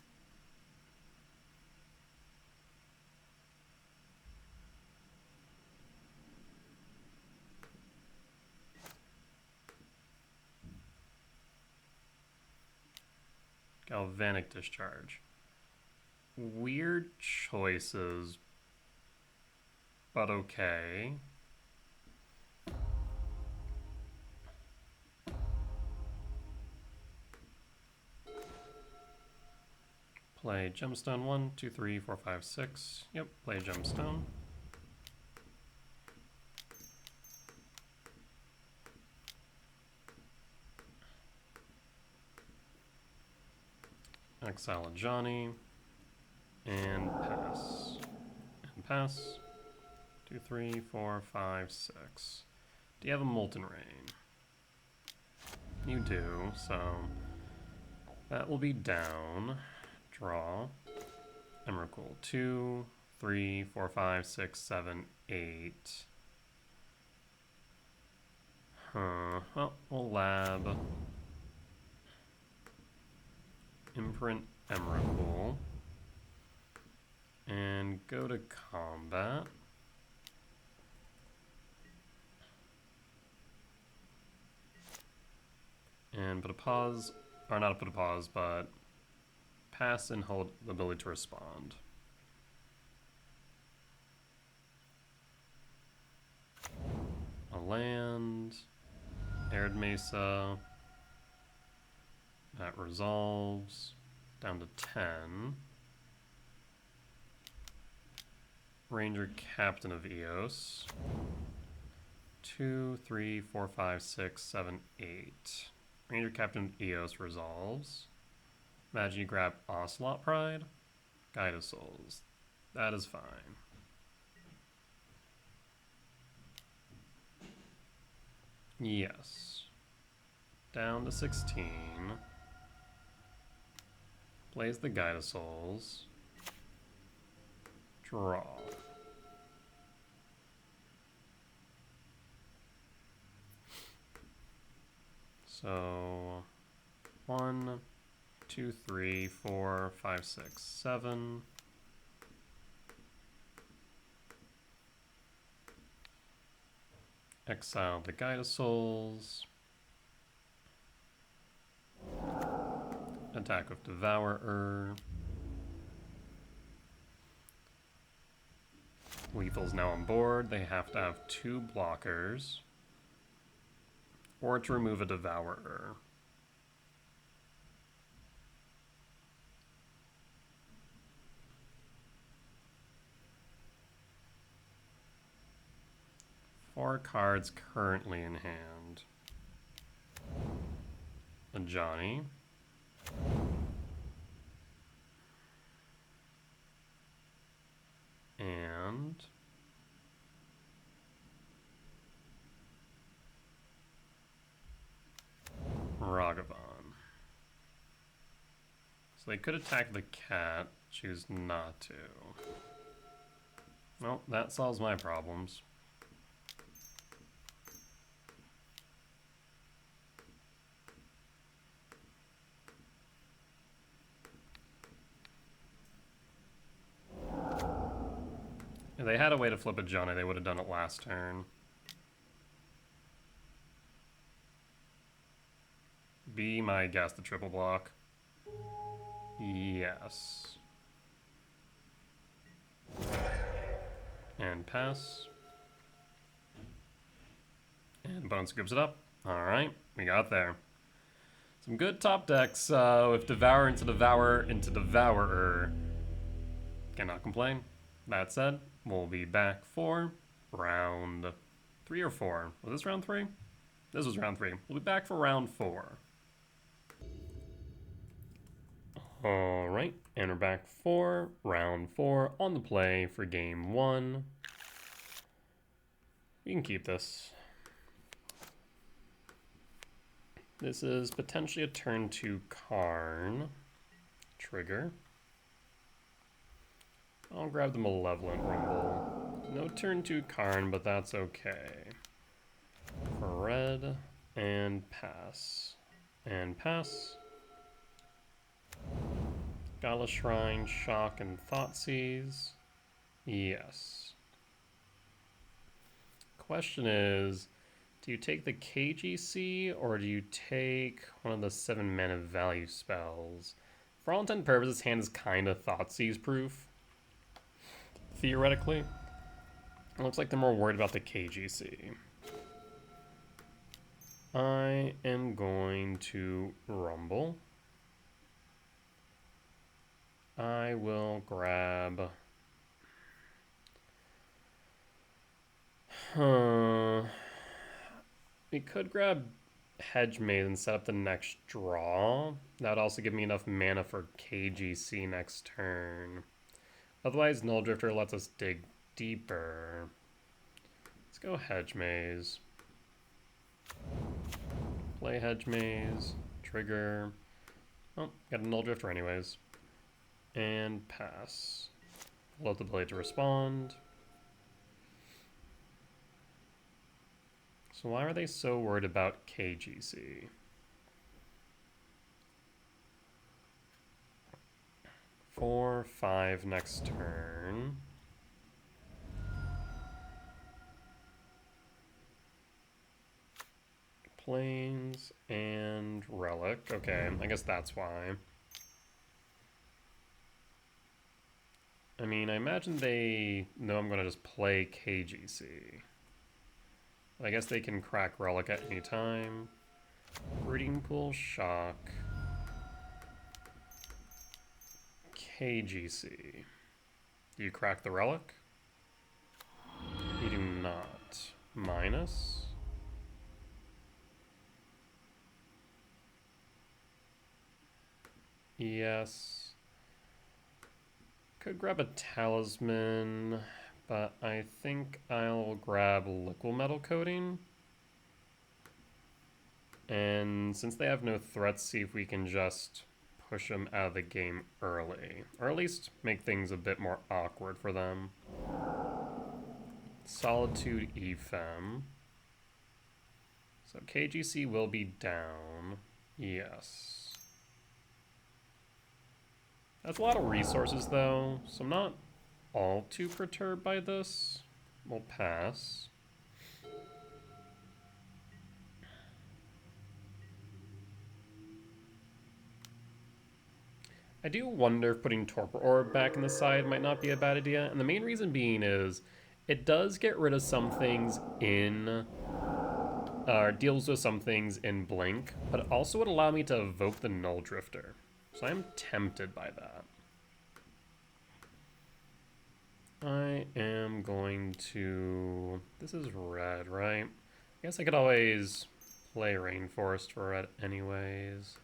Galvanic Discharge. Weird choices, but okay. Play Gemstone 1, 2, 3, 4, 5, 6. Yep, play Gemstone. Exile a Johnny. And pass. And pass. 2, 3, 4, 5, 6. Do you have a Molten Rain? You do, so that will be down. Draw. Emrakul. 2, 3, 4, 5, 6, 7, 8. Well, we'll lab. Imprint Emrakul. And go to combat. And put a pause, or not put a pause, but pass and hold the ability to respond. A land, Arid Mesa, that resolves, down to 10. Ranger Captain of Eos. 2, 3, 4, 5, 6, 7, 8. Ranger Captain of Eos resolves. Imagine you grab Ocelot Pride. Guide of Souls. That is fine. Yes. Down to 16. Plays the Guide of Souls. Draw. So 1, 2, 3, 4, 5, 6, 7. Exile the Guide of Souls. Attack with Devourer. Lethal's now on board. They have to have 2 blockers. Or to remove a Devourer. Four cards currently in hand. A Johnny. And Ragavan. So they could attack the cat, choose not to. Well, that solves my problems. If they had a way to flip a Johnny, they would have done it last turn. Be my guess, the triple block. Yes. And pass. And Bone scoops it up. Alright, we got there. Some good top decks with Devour into Devourer into Devourer. Cannot complain. That said, we'll be back for round 3 or 4. Was this round 3? This was round 3. We'll be back for round 4. Alright, and we're back for round 4 on the play for game 1. We can keep this. This is potentially a turn 2 Karn. Trigger. I'll grab the Malevolent Rumble. No turn 2 Karn, but that's okay. For red, and pass. And pass. Gala Shrine, Shock, and Thoughtseize. Yes. Question is, do you take the KGC or do you take one of the 7 mana value spells? For all intent and purposes, this hand is kind of Thoughtseize proof. Theoretically. It looks like they're more worried about the KGC. I am going to Rumble. I will grab... We could grab Hedge Maze and set up the next draw. That would also give me enough mana for KGC next turn. Otherwise, Null Drifter lets us dig deeper. Let's go Hedge Maze. Play Hedge Maze. Trigger. Oh, got a Null Drifter anyways. And pass. Let the blade to respond. So why are they so worried about KGC? Four, 5 next turn. Plains and Relic. Okay, I guess that's why. I mean, I imagine they know I'm going to just play KGC. I guess they can crack Relic at any time. Breeding Pool, Shock. KGC. Do you crack the Relic? You do not. Minus. Yes. Could grab a Talisman, but I think I'll grab Liquid Metal Coating. And since they have no threats, see if we can just push them out of the game early. Or at least make things a bit more awkward for them. Solitude Ephem. So KGC will be down. Yes. That's a lot of resources though, so I'm not all too perturbed by this. We'll pass. I do wonder if putting Torpor Orb back in the side might not be a bad idea, and the main reason being is it does get rid of some things in, deals with some things in Blink, but it also would allow me to evoke the Null Drifter. So I'm tempted by that. I am going to... This is red, right? I guess I could always play Rainforest for red anyways.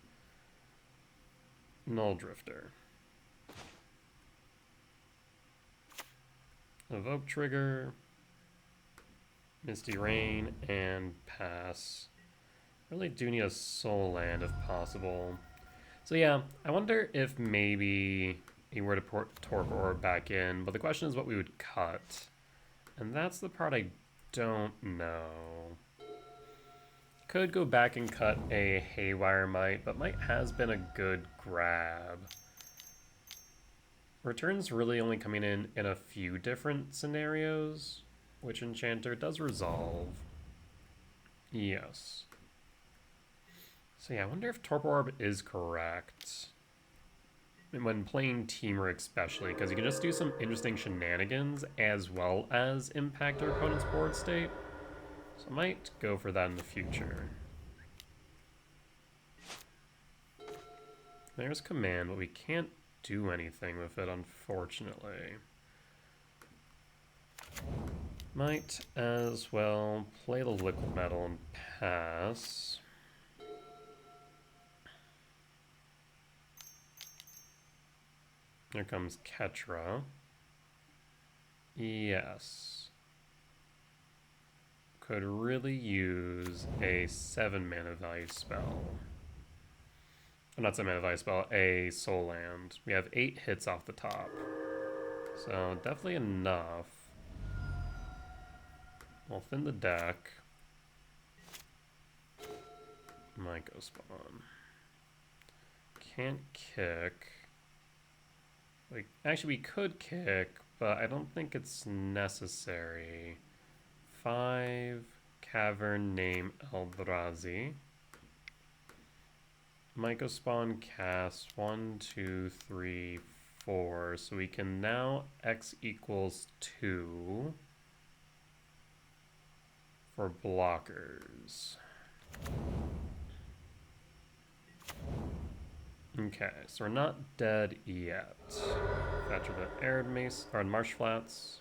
Null Drifter. Evoke Trigger. Misty Rain and pass. Really do need a Soul Land if possible. So yeah, I wonder if maybe he were to put Torpor Orb back in, but the question is what we would cut. And that's the part I don't know. Could go back and cut a Haywire Might, but Might has been a good grab. Return's really only coming in a few different scenarios, which Enchanter does resolve. Yes. So yeah, I wonder if Torpor Orb is correct. And when playing Teamer especially, because you can just do some interesting shenanigans as well as impact their opponent's board state. So I might go for that in the future. There's command, but we can't do anything with it, unfortunately. Might as well play the liquid metal and pass. Here comes Ketra. Yes. Could really use a 7 mana value spell. Not 7 mana value spell, a soul land. We have 8 hits off the top. So definitely enough. We'll thin the deck. Might go spawn. Can't kick. Actually, we could kick, but I don't think it's necessary. 5 cavern name Eldrazi. Might go spawn cast 1, 2, 3, 4. So we can now X equals 2 for blockers. Okay, so we're not dead yet. Thatcher the Arid Mace, or Marsh Flats.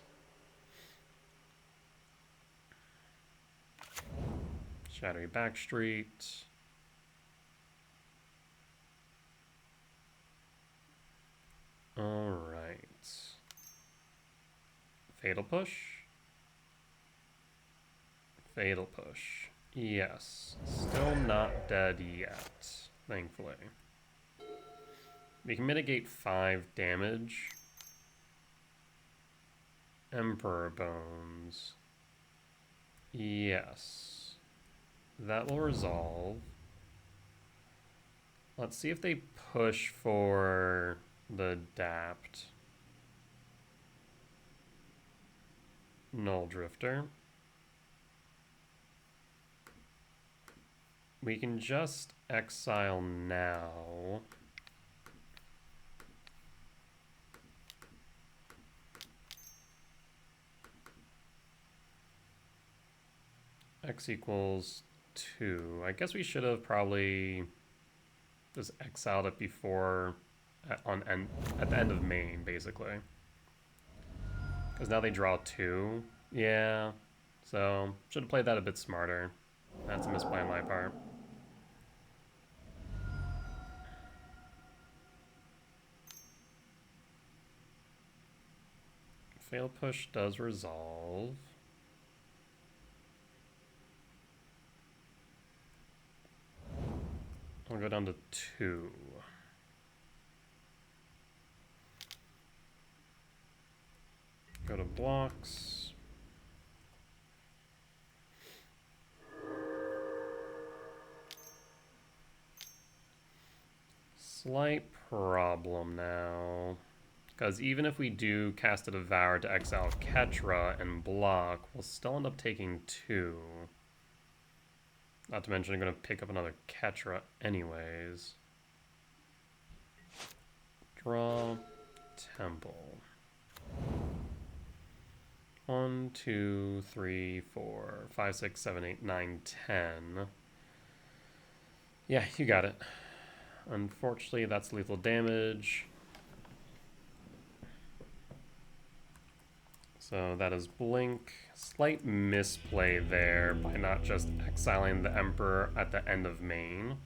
Shadowy Backstreet. Alright. Fatal Push. Fatal Push. Yes. Still not dead yet, thankfully. We can mitigate 5 damage. Emperor Bones. Yes. That will resolve. Let's see if they push for the Dapt. Null Drifter. We can just exile now. X equals 2. I guess we should have probably just exiled it before at the end of main, basically. Because now they draw 2. Yeah. So should have played that a bit smarter. That's a misplay on my part. Fail push does resolve. I'll go down to 2. Go to blocks. Slight problem now. Because even if we do cast a Devour to exile Ketra and block, we'll still end up taking 2. Not to mention I'm going to pick up another Ketra anyways. Draw Temple. 1, 2, 3, 4, 5, 6, 7, 8, 9, 10. Yeah, you got it. Unfortunately, that's lethal damage. So that is Blink. Slight misplay there by not just exiling the Emperor at the end of main.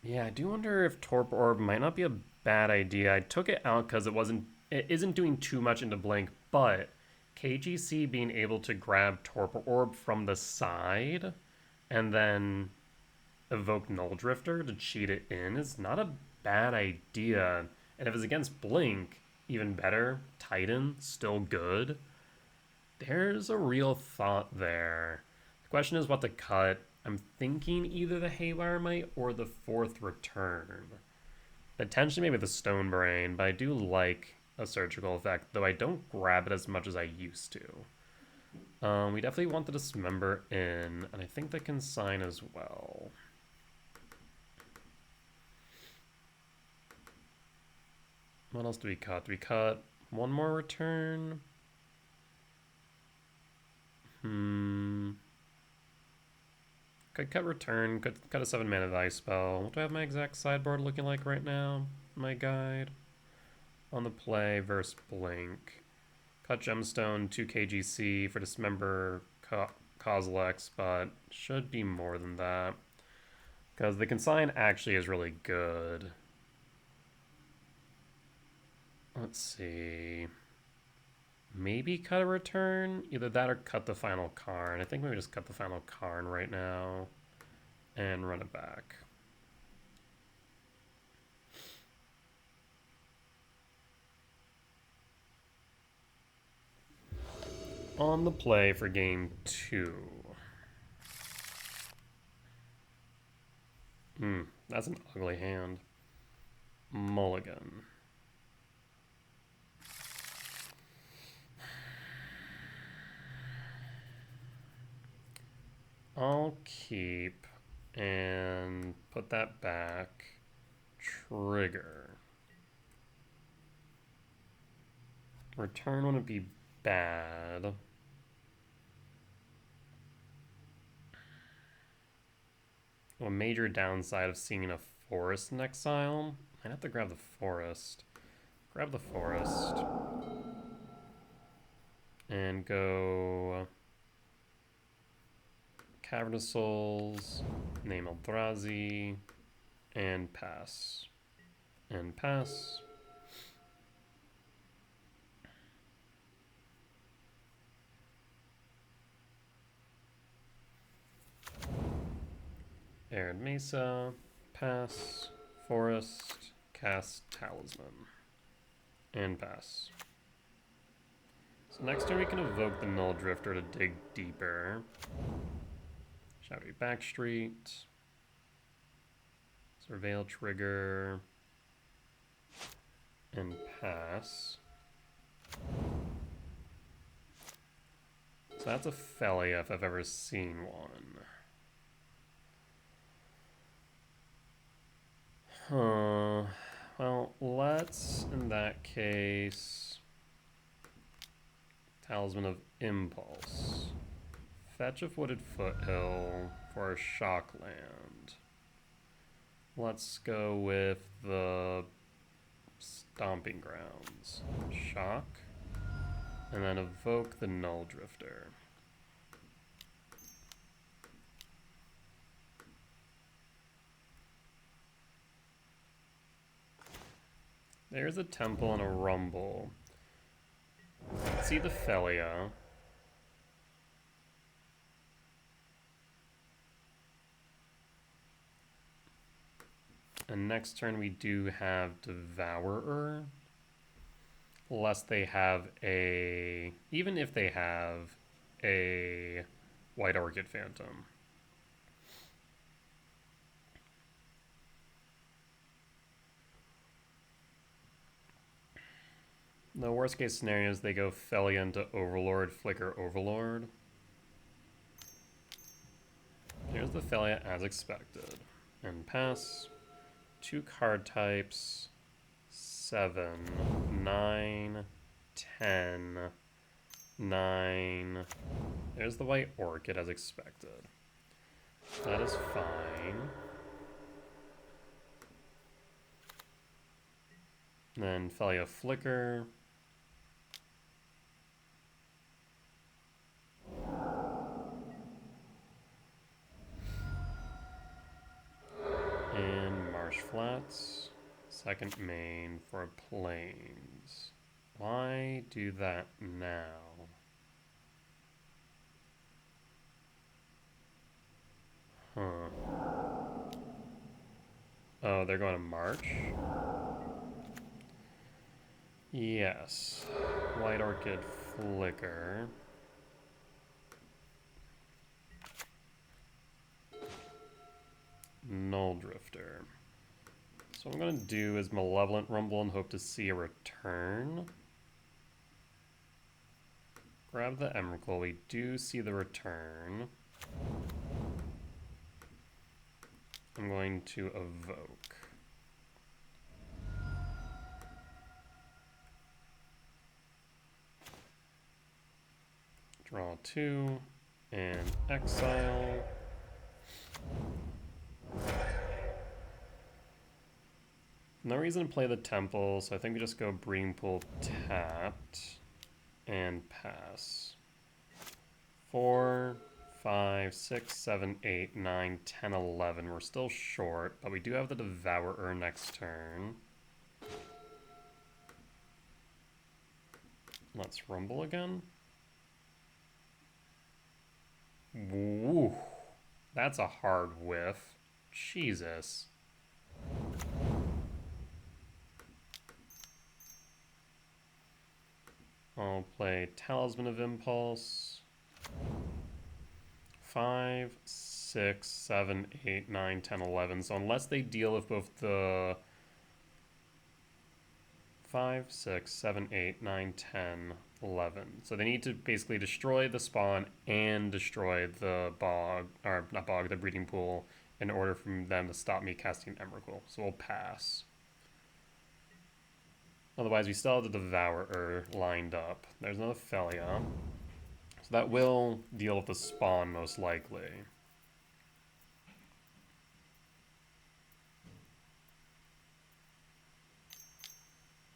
Yeah, I do wonder if Torpor Orb might not be a bad idea. I took it out because it isn't doing too much into Blink, but KGC being able to grab Torpor Orb from the side and then evoke Null Drifter to cheat it in is not a bad idea. And if it's against Blink, even better. Titan, still good. There's a real thought there. The question is what to cut. I'm thinking either the Haywire Might or the 4th Return. Potentially maybe the Stone Brain, but I do like a Surgical Effect, though I don't grab it as much as I used to. We definitely want the Dismember in, and I think the Consign as well. What else do we cut? Do we cut one more return? Could cut return, could cut a 7 mana value spell. What do I have my exact sideboard looking like right now? My guide. On the play versus Blink. Cut Gemstone, 2 KGC for Dismember Kozilek, but should be more than that. Because the consign actually is really good. Let's see. Maybe cut a return? Either that or cut the final Karn. I think maybe just cut the final Karn right now and run it back. On the play for game 2. That's an ugly hand. Mulligan. I'll keep and put that back. Trigger. Return wouldn't be bad. A major downside of seeing a forest in exile. I'd have to grab the forest. Grab the forest. And go Cavern of Souls, name Eldrazi, and pass. And pass. Arid Mesa, pass, forest, cast Talisman, and pass. So next turn we can evoke the Null Drifter to dig deeper. Shadowy Backstreet, Surveil Trigger, and pass. So that's a Felia if I've ever seen one. Well, let's, in that case, Talisman of Impulse. Fetch a Wooded Foothill for a shock land. Let's go with the Stomping Grounds. Shock. And then evoke the Null Drifter. There's a Temple and a Rumble. Let's see the Felia. And next turn we do have Devourer. Unless they have a... Even if they have a White Orchid Phantom. The worst case scenario is they go Felia into Overlord, Flicker Overlord. Here's the Felia as expected. And pass. 2 card types. 7, 9, 10, 9. There's the White Orchid as expected. That is fine. Then Felia Flicker. And Marsh Flats. Second main for Plains. Why do that now? Oh, they're going to March? Yes. White Orchid Flicker. Null Drifter. So what I'm going to do is Malevolent Rumble and hope to see a return. Grab the Emrakul. We do see the return. I'm going to evoke. Draw 2 and exile. No reason to play the temple, so I think we just go Breeding Pool tapped and pass. 4, 5, 6, 7, 8, 9, 10, 11. We're still short, but we do have the Devourer next turn. Let's rumble again. Woo. That's a hard whiff. Jesus. I'll play Talisman of Impulse. 5, 6, 7, 8, 9, 10, 11. So unless they deal with both the 5, 6, 7, 8, 9, 10, 11. So they need to basically destroy the spawn and destroy the bog, or not bog, the breeding pool, in order for them to stop me casting Emrakul. So we'll pass. Otherwise, we still have the Devourer lined up. There's another Felia. So that will deal with the spawn, most likely.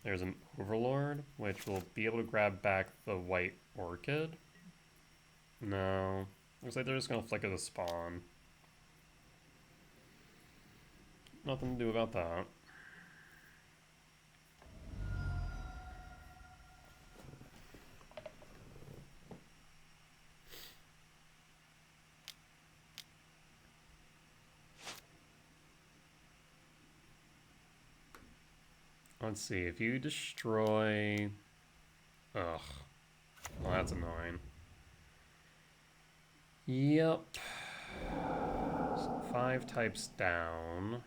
There's an Overlord, which will be able to grab back the White Orchid. No. Looks like they're just going to flicker the spawn. Nothing to do about that. Let's see, if you destroy... Ugh. Well, that's annoying. Yep. So 5 types down.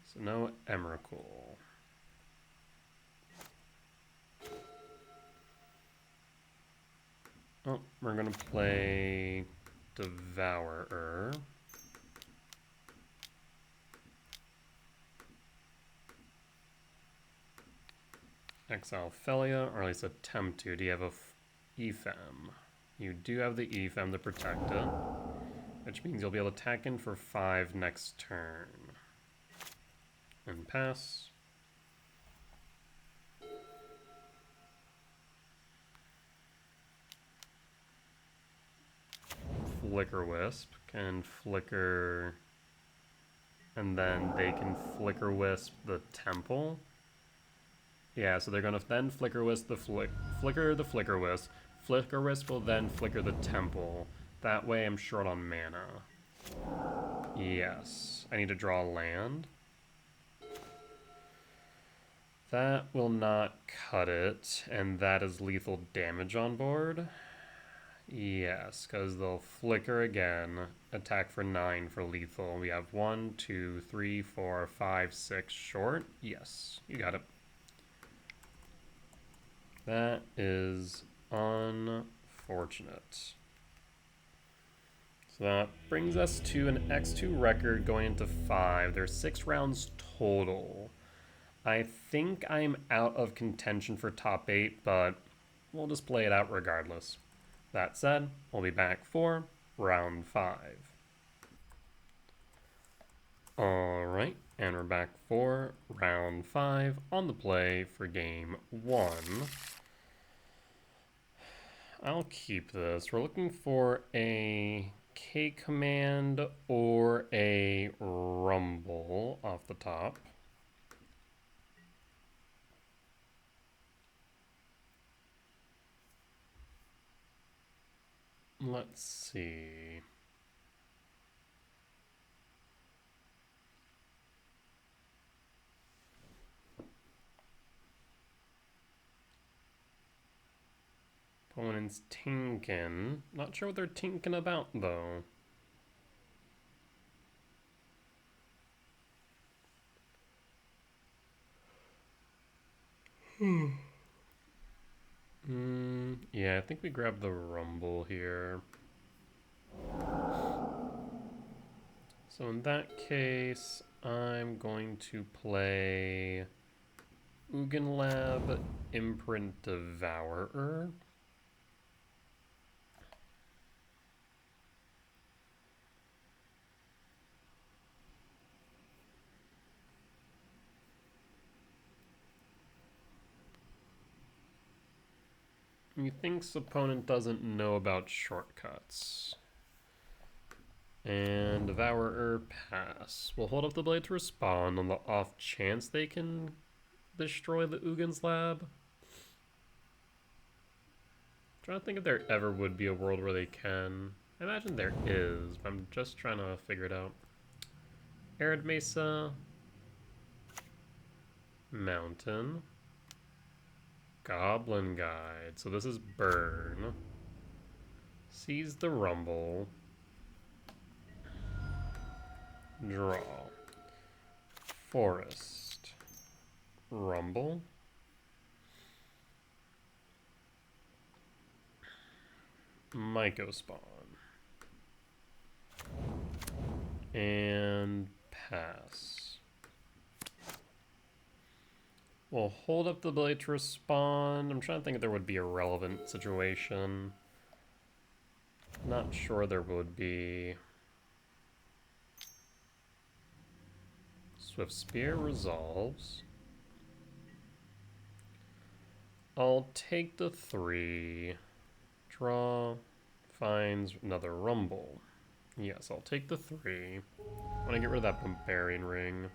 So no Emrakul. Oh, we're gonna play Devourer. Exile Felia, or at least attempt to. Do you have a EFEM? You do have the EFEM to protect it, which means you'll be able to attack in for 5 next turn. And pass. Flicker Wisp can flicker, and then they can Flicker Wisp the temple. Yeah, so they're gonna then Flicker Wisp the Flicker the Flicker Wisp. Flicker Wisp will then flicker the temple. That way I'm short on mana. Yes. I need to draw land. That will not cut it, and that is lethal damage on board. Yes, because they'll flicker again. Attack for 9 for lethal. We have 1, 2, 3, 4, 5, 6 short. Yes, you got it. That is unfortunate. So that brings us to an X2 record going into 5. There's 6 rounds total. I think I'm out of contention for top 8, but we'll just play it out regardless. That said, we'll be back for round 5. Alright, and we're back for round 5 on the play for game 1. I'll keep this. We're looking for a K command or a rumble off the top. Let's see. Opponent's tinkin'. Not sure what they're tinkin' about, though. Yeah, I think we grab the rumble here. So in that case, I'm going to play Ugin Lab Imprint Devourer. Methinks opponent doesn't know about shortcuts. And Devourer pass. We'll hold up the blade to respond on the off chance they can destroy the Ugin's lab. I'm trying to think if there ever would be a world where they can. I imagine there is, but I'm just trying to figure it out. Arid Mesa. Mountain. Goblin Guide. So this is Burn. Seize the Rumble. Draw. Forest. Rumble. MTGO spawn. And pass. We'll hold up the ability to respond. I'm trying to think if there would be a relevant situation. Not sure there would be. Swift Spear resolves. I'll take the 3. Draw. Finds another Rumble. Yes, I'll take the 3. I want to get rid of that Barbarian Ring.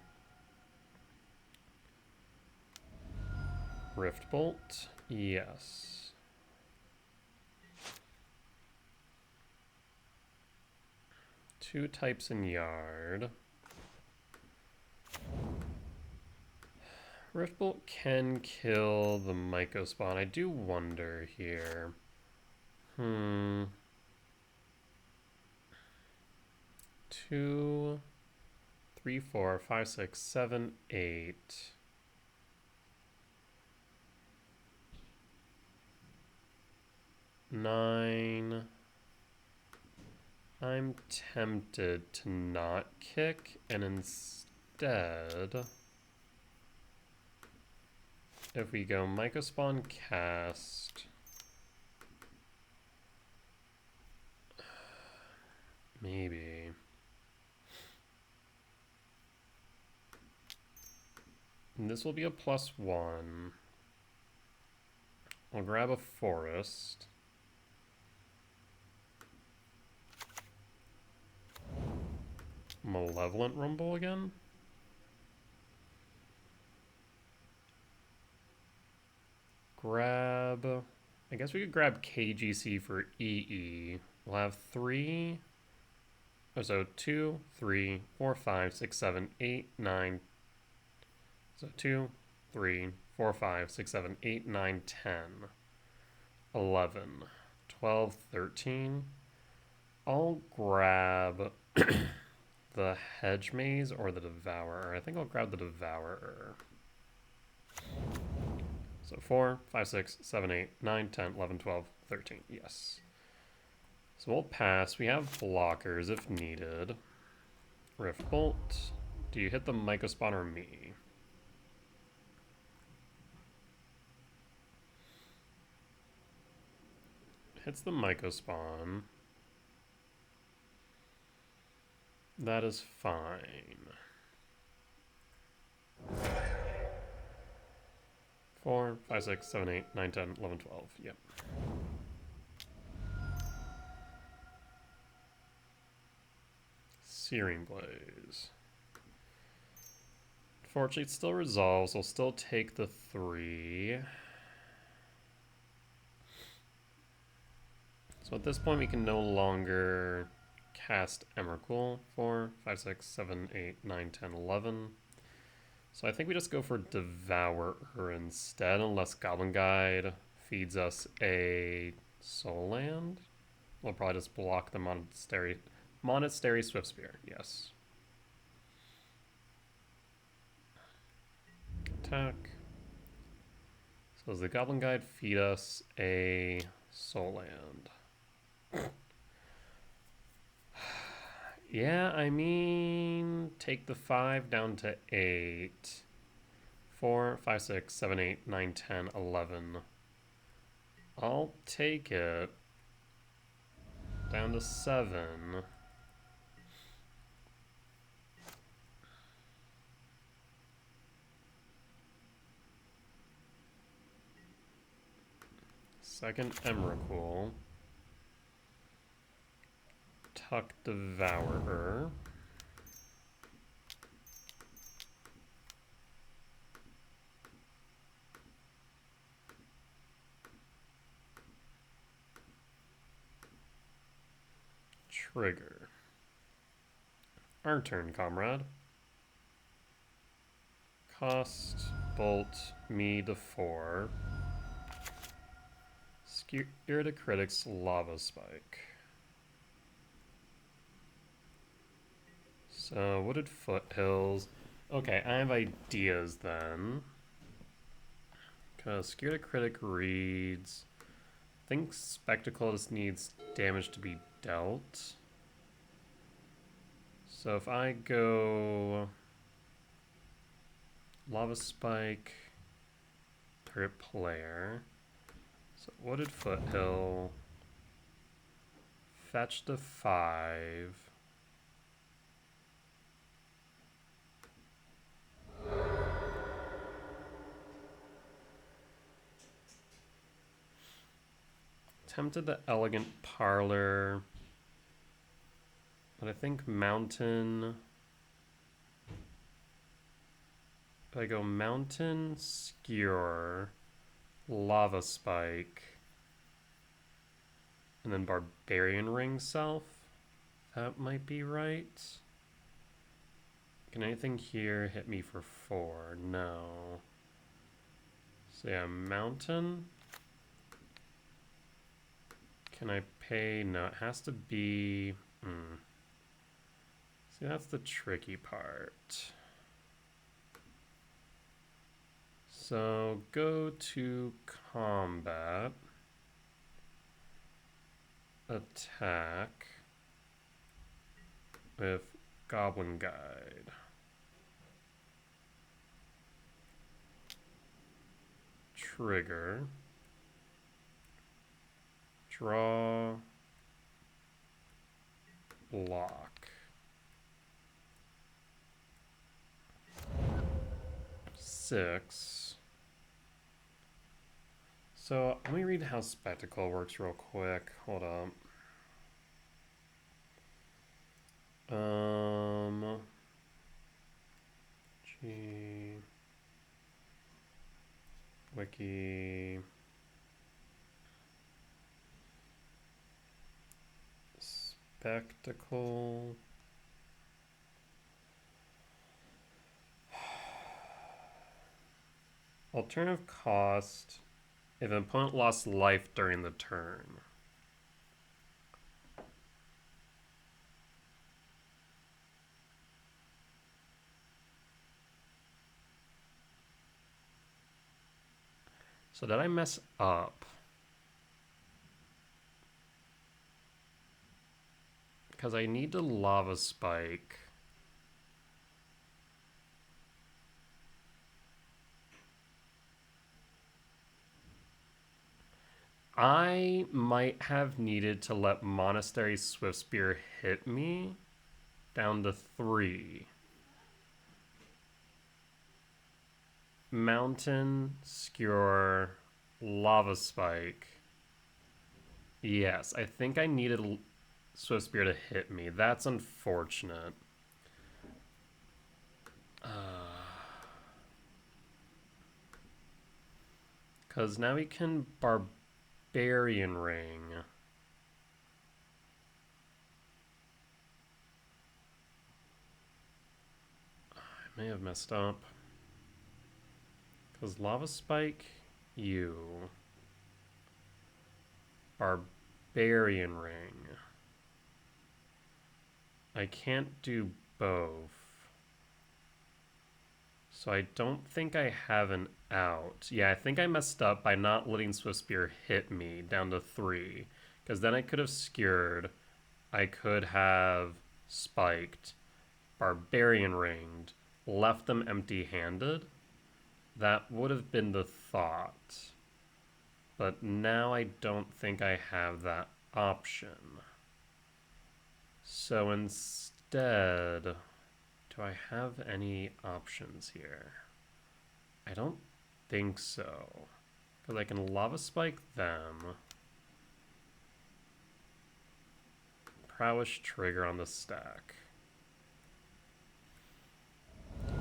Rift Bolt. Yes. Two types in yard. Rift Bolt can kill the MTGO spawn. I do wonder here. 2, 3, 4, 5, 6, 7, 8. 9. I'm tempted to not kick and instead, if we go MTGO spawn cast, maybe. And this will be a +1. I'll grab a forest. Malevolent Rumble again. Grab, I guess we could grab KGC for EE. We'll have 3. Oh, so 2, 3, 4, 5, 6, 7, 8, 9. So 2, 3, 4, 5, 6, 7, 8, 9, 10, 11, 12, 13. I'll grab the Hedge Maze or the Devourer. I think I'll grab the Devourer. So 4, 5, 6, 7, 8, 9, 10, 11, 12, 13. Yes. So we'll pass. We have blockers if needed. Rift Bolt. Do you hit the MTGO spawn or me? Hits the MTGO spawn. That is fine. 4, 5, 6, 7, 8, 9, 10, 11, 12. Yep. Searing Blaze. Unfortunately, it still resolves. I'll still take the 3. So at this point, we can no longer cast Emrakul. 4, 5, 6, 7, 8, 9, 10, 11. So I think we just go for Devourer instead, unless Goblin Guide feeds us a Soul Land. We'll probably just block the Monastery Swift Spear. Yes. Attack. So does the Goblin Guide feed us a Soul Land? Yeah, I mean, take the 5 down to 8. 4, 5, 6, 7, 8, 9, 10, 11. I'll take it. Down to 7. Second Emrakul. Tuck Devourer. Trigger. Our turn, comrade. Cost, bolt, me to 4. Spirit of Critics, Lava Spike. So, Wooded Foothills. Okay, I have ideas then. Because Spirit of Critic reads... I think Spectacle just needs damage to be dealt. So if I go... Lava Spike, target player. So Wooded Foothill, fetch to 5. Tempted the Elegant Parlor, but I think Mountain... If I go Mountain, Skewer, Lava Spike, and then Barbarian Ring Self, that might be right. Can anything here hit me for 4? No. So yeah, Mountain. Can I pay? No, it has to be... See, that's the tricky part. So go to combat, attack with Goblin Guide. Trigger, draw, block. 6. So let me read how Spectacle works real quick. Hold up. G wiki Spectacle. Alternative cost if an opponent lost life during the turn. So did I mess up? Because I need to Lava Spike. I might have needed to let Monastery Swiftspear hit me down to 3. Mountain, Skewer, Lava Spike. Yes, I think I needed Swiftspear to hit me. That's unfortunate. Because now we can Barbarian Ring. I may have messed up. Because Lava Spike, you. Barbarian Ring. I can't do both. So I don't think I have an out. Yeah, I think I messed up by not letting Swiftspear hit me down to 3. Because then I could have skewered. I could have spiked. Barbarian ringed. Left them empty-handed. That would have been the thought. But now I don't think I have that option. So instead, do I have any options here? I don't think so. Because I can Lava Spike them. Prowess trigger on the stack.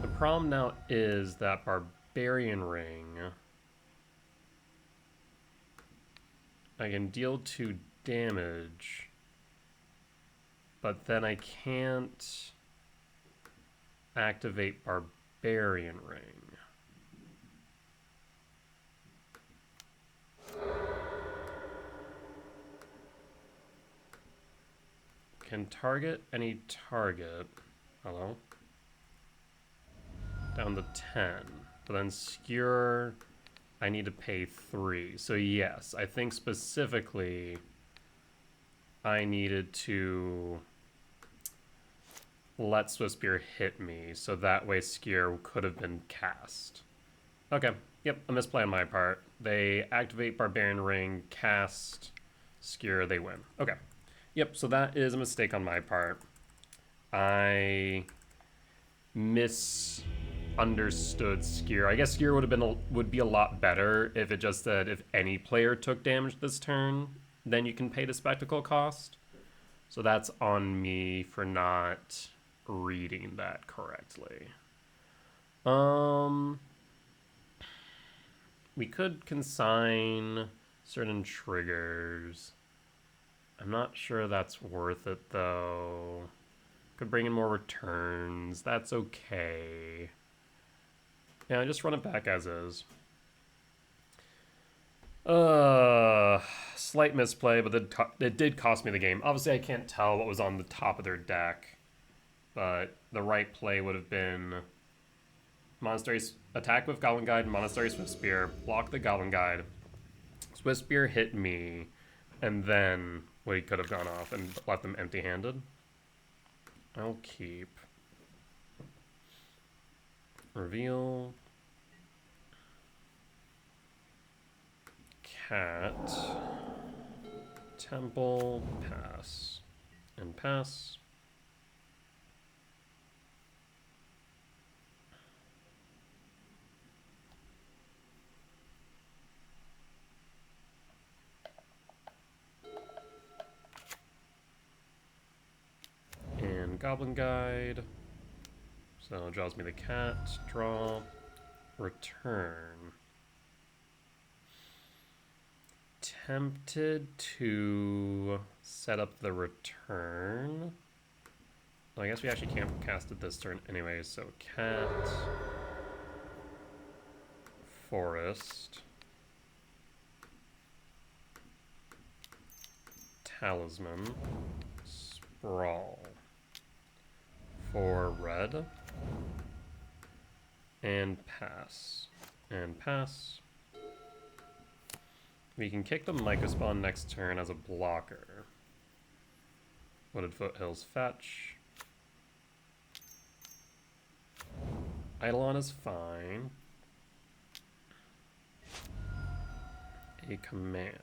The problem now is that Barbarian Ring, I can deal 2 damage, but then I can't activate Barbarian Ring. Can target any target. Hello? Down to 10. But then Skewer, I need to pay 3. So yes, I think specifically I needed to let Swiftspear hit me, so that way Skewer could have been cast. Okay, yep, a misplay on my part. They activate Barbarian Ring, cast, Skewer, they win. Okay. Yep, so that is a mistake on my part. I misunderstood Skewer. I guess Skewer would be a lot better if it just said if any player took damage this turn, then you can pay the spectacle cost. So that's on me for not reading that correctly. We could consign certain triggers. I'm not sure that's worth it, though. Could bring in more returns. That's okay. Yeah, just run it back as is. Slight misplay, but it did cost me the game. Obviously, I can't tell what was on the top of their deck, but the right play would have been Monastery attack with Goblin Guide, Monastery Swiftspear, block the Goblin Guide, Swiftspear hit me, and then we could have gone off and left them empty-handed. I'll keep. Reveal. Cat. Temple. Pass. And pass. Goblin Guide. So it draws me the cat, draw, return. Tempted to set up the return. Well, I guess we actually can't cast it this turn anyway, so cat, forest, talisman, sprawl. 4 red, and pass, and pass. We can kick the Mycospawn next turn as a blocker. Wooded Foothills fetch. Eidolon is fine. A command.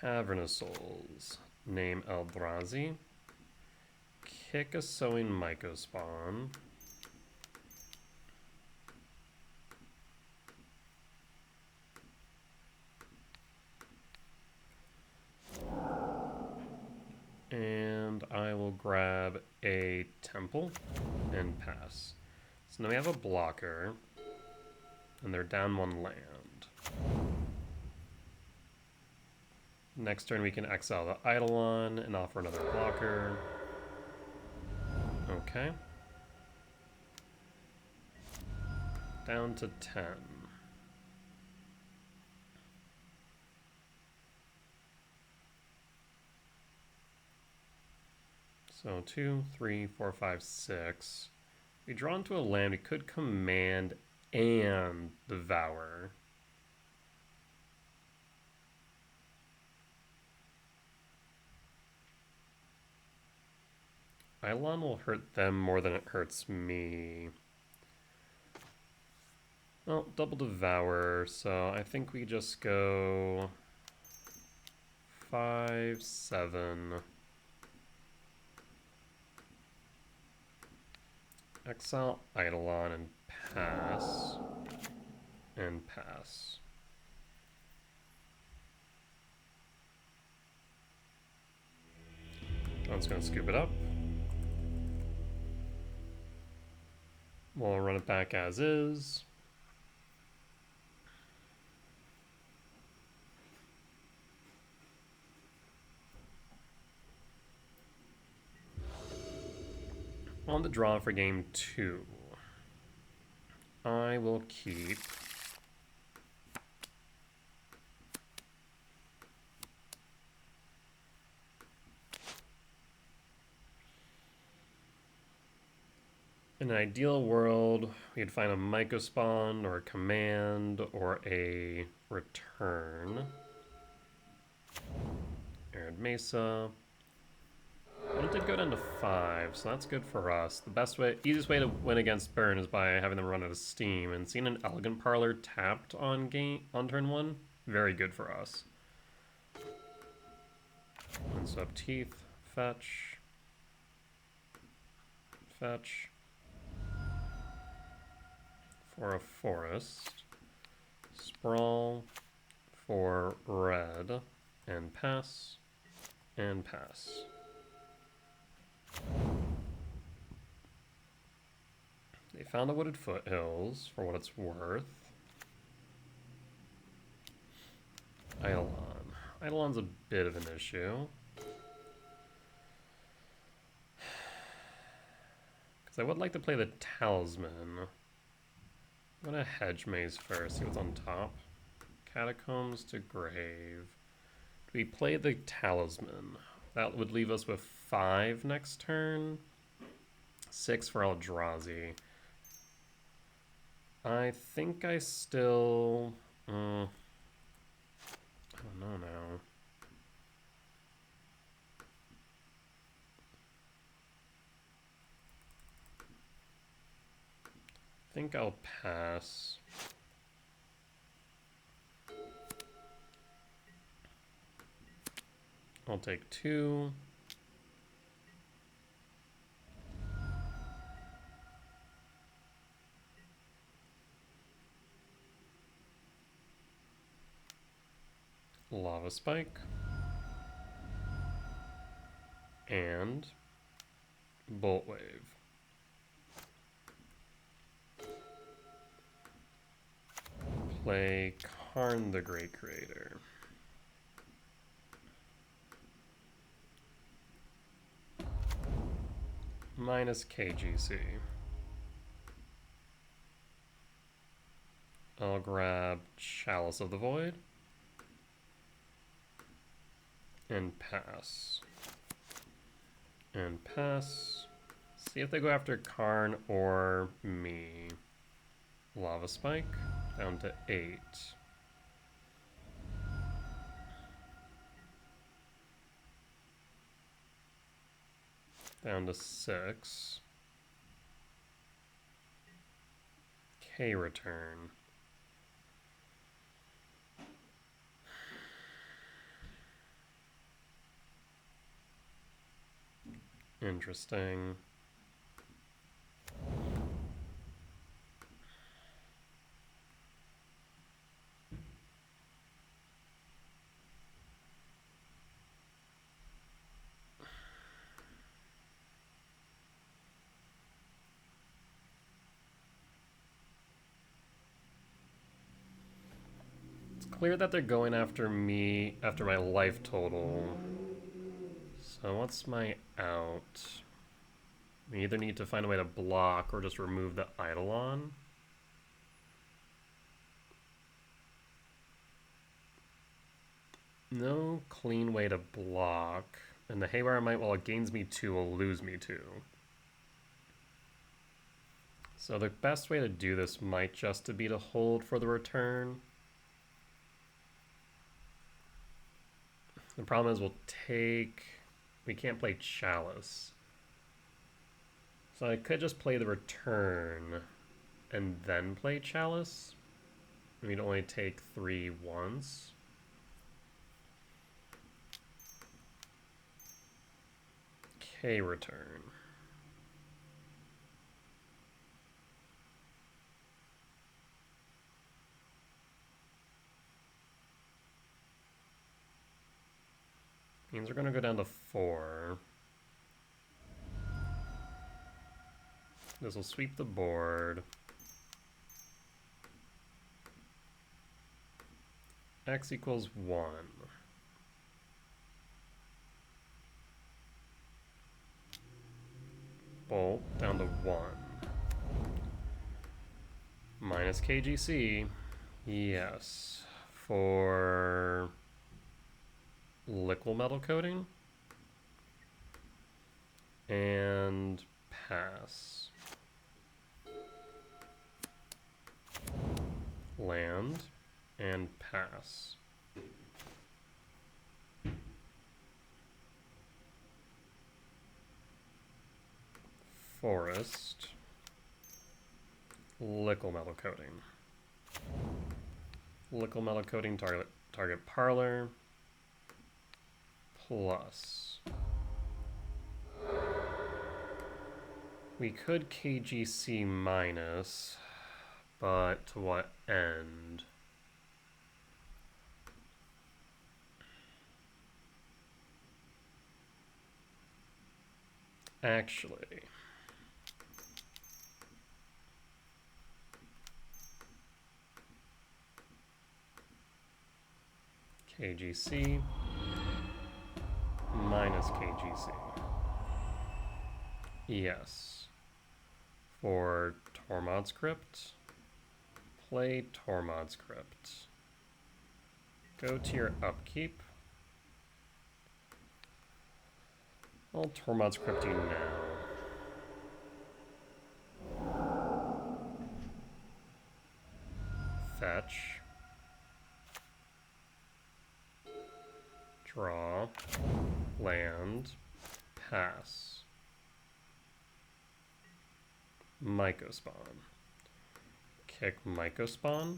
Cavernous Souls. Name Eldrazi. Kick a Sowing Mycospawn. And I will grab a temple and pass. So now we have a blocker, and they're down 1 land. Next turn we can exile the Eidolon and offer another blocker. Okay. Down to 10. So 2, 3, 4, 5, 6. We draw into a land, we could command and devour. Eidolon will hurt them more than it hurts me. Well, double devour, so I think we just go 5, 7. Exile Eidolon and pass. And pass. I'm just going to scoop it up. We'll run it back as is. On the draw for game 2, I will keep in an ideal world, we'd find a Mycospawn or a command or a return. Arid Mesa. Well, it did go down to 5, so that's good for us. The best way, easiest way to win against Burn is by having them run out of steam. And seeing an Elegant Parlor tapped on turn 1, very good for us. And so up Teeth, fetch, fetch. For a forest, sprawl for red, and pass, and pass. They found the Wooded Foothills, for what it's worth. Eidolon. Eidolon's a bit of an issue. Because I would like to play the Talisman. I'm going to hedge Maze first, see what's on top. Catacombs to Grave. We play the Talisman. That would leave us with 5 next turn. 6 for Eldrazi. I think I still... I don't know now. I think I'll pass. I'll take 2. Lava Spike. And Bolt Wave. Play Karn the Great Creator. Minus KGC. I'll grab Chalice of the Void. And pass. And pass. See if they go after Karn or me. Lava Spike. Down to 8. Down to 6. K return. Interesting. Clear that they're going after me after my life total. So what's my out? We either need to find a way to block or just remove the Eidolon. No clean way to block. And the Haywire Might, while it gains me 2, will lose me 2. So the best way to do this might just to be to hold for the return. The problem is we can't play Chalice. So I could just play the return and then play Chalice. We'd only take 3 once. K return. are going to go down to 4. This will sweep the board. X equals 1. Bolt down to 1. Minus KGC. Yes. For liquid metal coating. And pass. Land and pass. Forest. Liquid metal coating. Liquid metal coating target parlor. Plus. We could KGC minus, but to what end? Actually, KGC minus KGC. Yes. For Tormod's Crypt, play Tormod's Crypt. Go to your upkeep. I'll Tormod's Crypt you now. Fetch. Draw. Land. Pass. Mycospawn. Kick Mycospawn.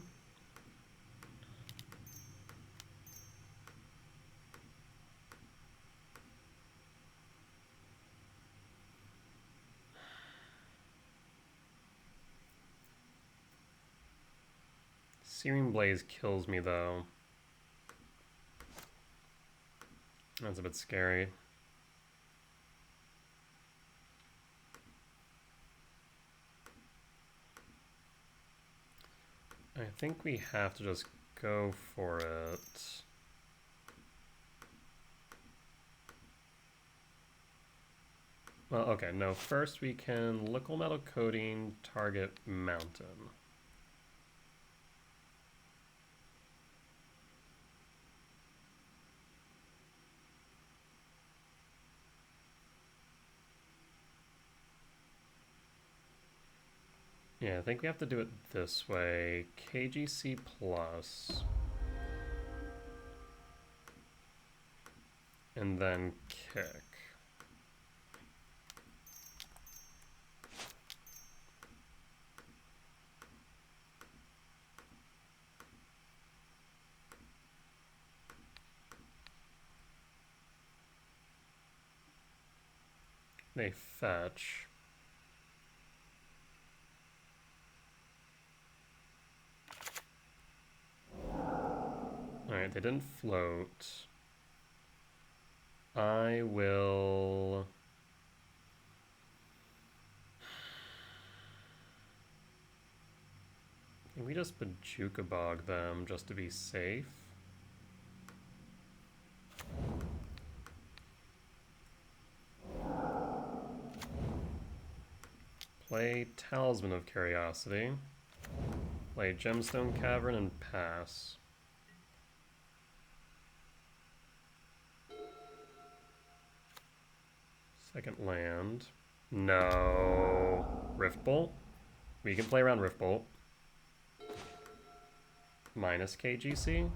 Searing Blaze kills me though. That's a bit scary. I think we have to just go for it. Well, okay, no, first we can liquid metal coating target mountain. Yeah, I think we have to do it this way. KGC plus. And then kick. They fetch. Alright, they didn't float. I will... Can we just Bajuka Bog them just to be safe? Play Talisman of Curiosity. Play Gemstone Cavern and pass. Second land. No. Rift Bolt. We can play around Rift Bolt. Minus KGC.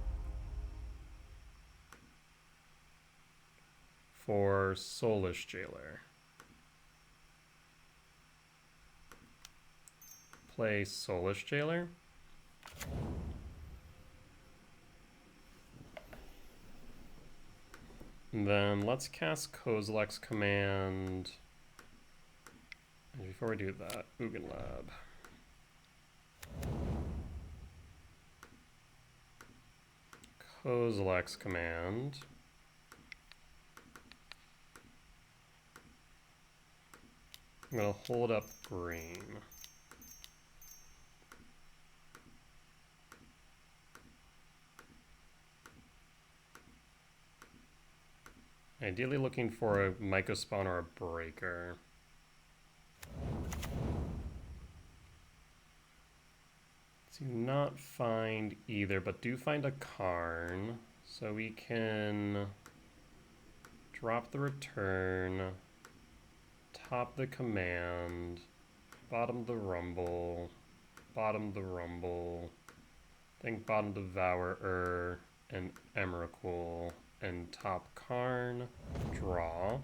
For Soulish Jailer. Play Soulish Jailer. And then let's cast Kozilek's Command. And before we do that, Ugin Lab. Kozilek's Command. I'm gonna hold up green. Ideally looking for a Myco Spawn or a Breaker. Do not find either, but do find a Karn. So we can drop the return, top the command, bottom the rumble, bottom the rumble, think bottom devourer and Emrakul, and top Karn, draw.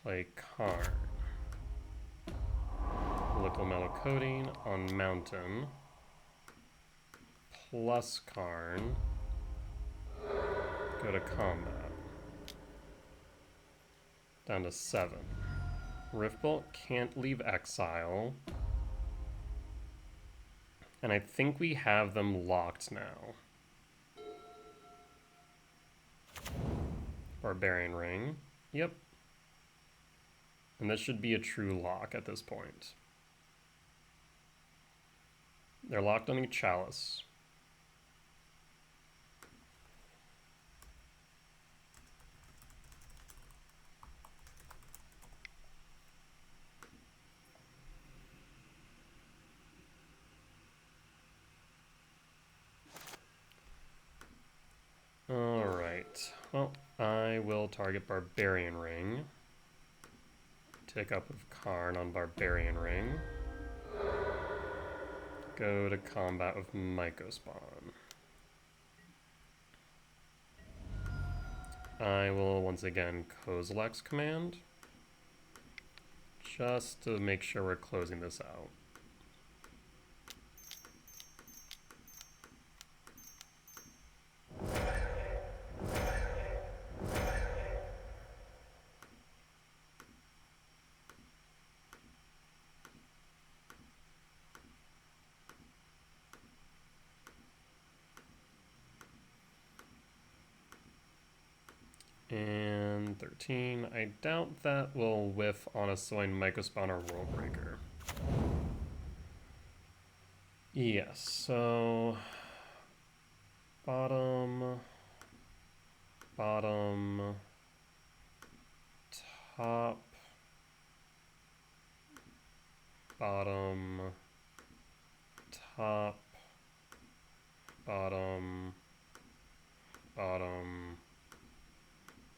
Play Karn. Liquid metal coating on mountain. Plus Karn. Go to combat. Down to 7. Riftbolt can't leave exile. And I think we have them locked now. Barbarian Ring. Yep. And this should be a true lock at this point. They're locked on a chalice. Alright. Well, I will target Barbarian Ring. Tick up with Karn on Barbarian Ring. Go to combat with Myco Spawn. I will once again Kozilek's command. Just to make sure we're closing this out. And 13. I doubt that will whiff on a Soin Myco Spawn or World Breaker. Yes, so bottom, top, bottom, top, bottom, bottom,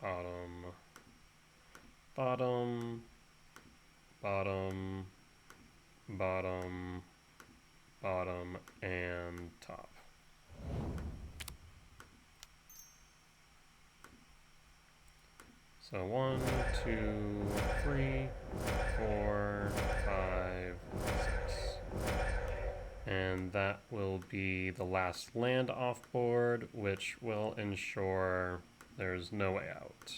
bottom, bottom, bottom, bottom, bottom, and top. So 1, 2, 3, 4, 5, 6. And that will be the last land off board, which will ensure there's no way out.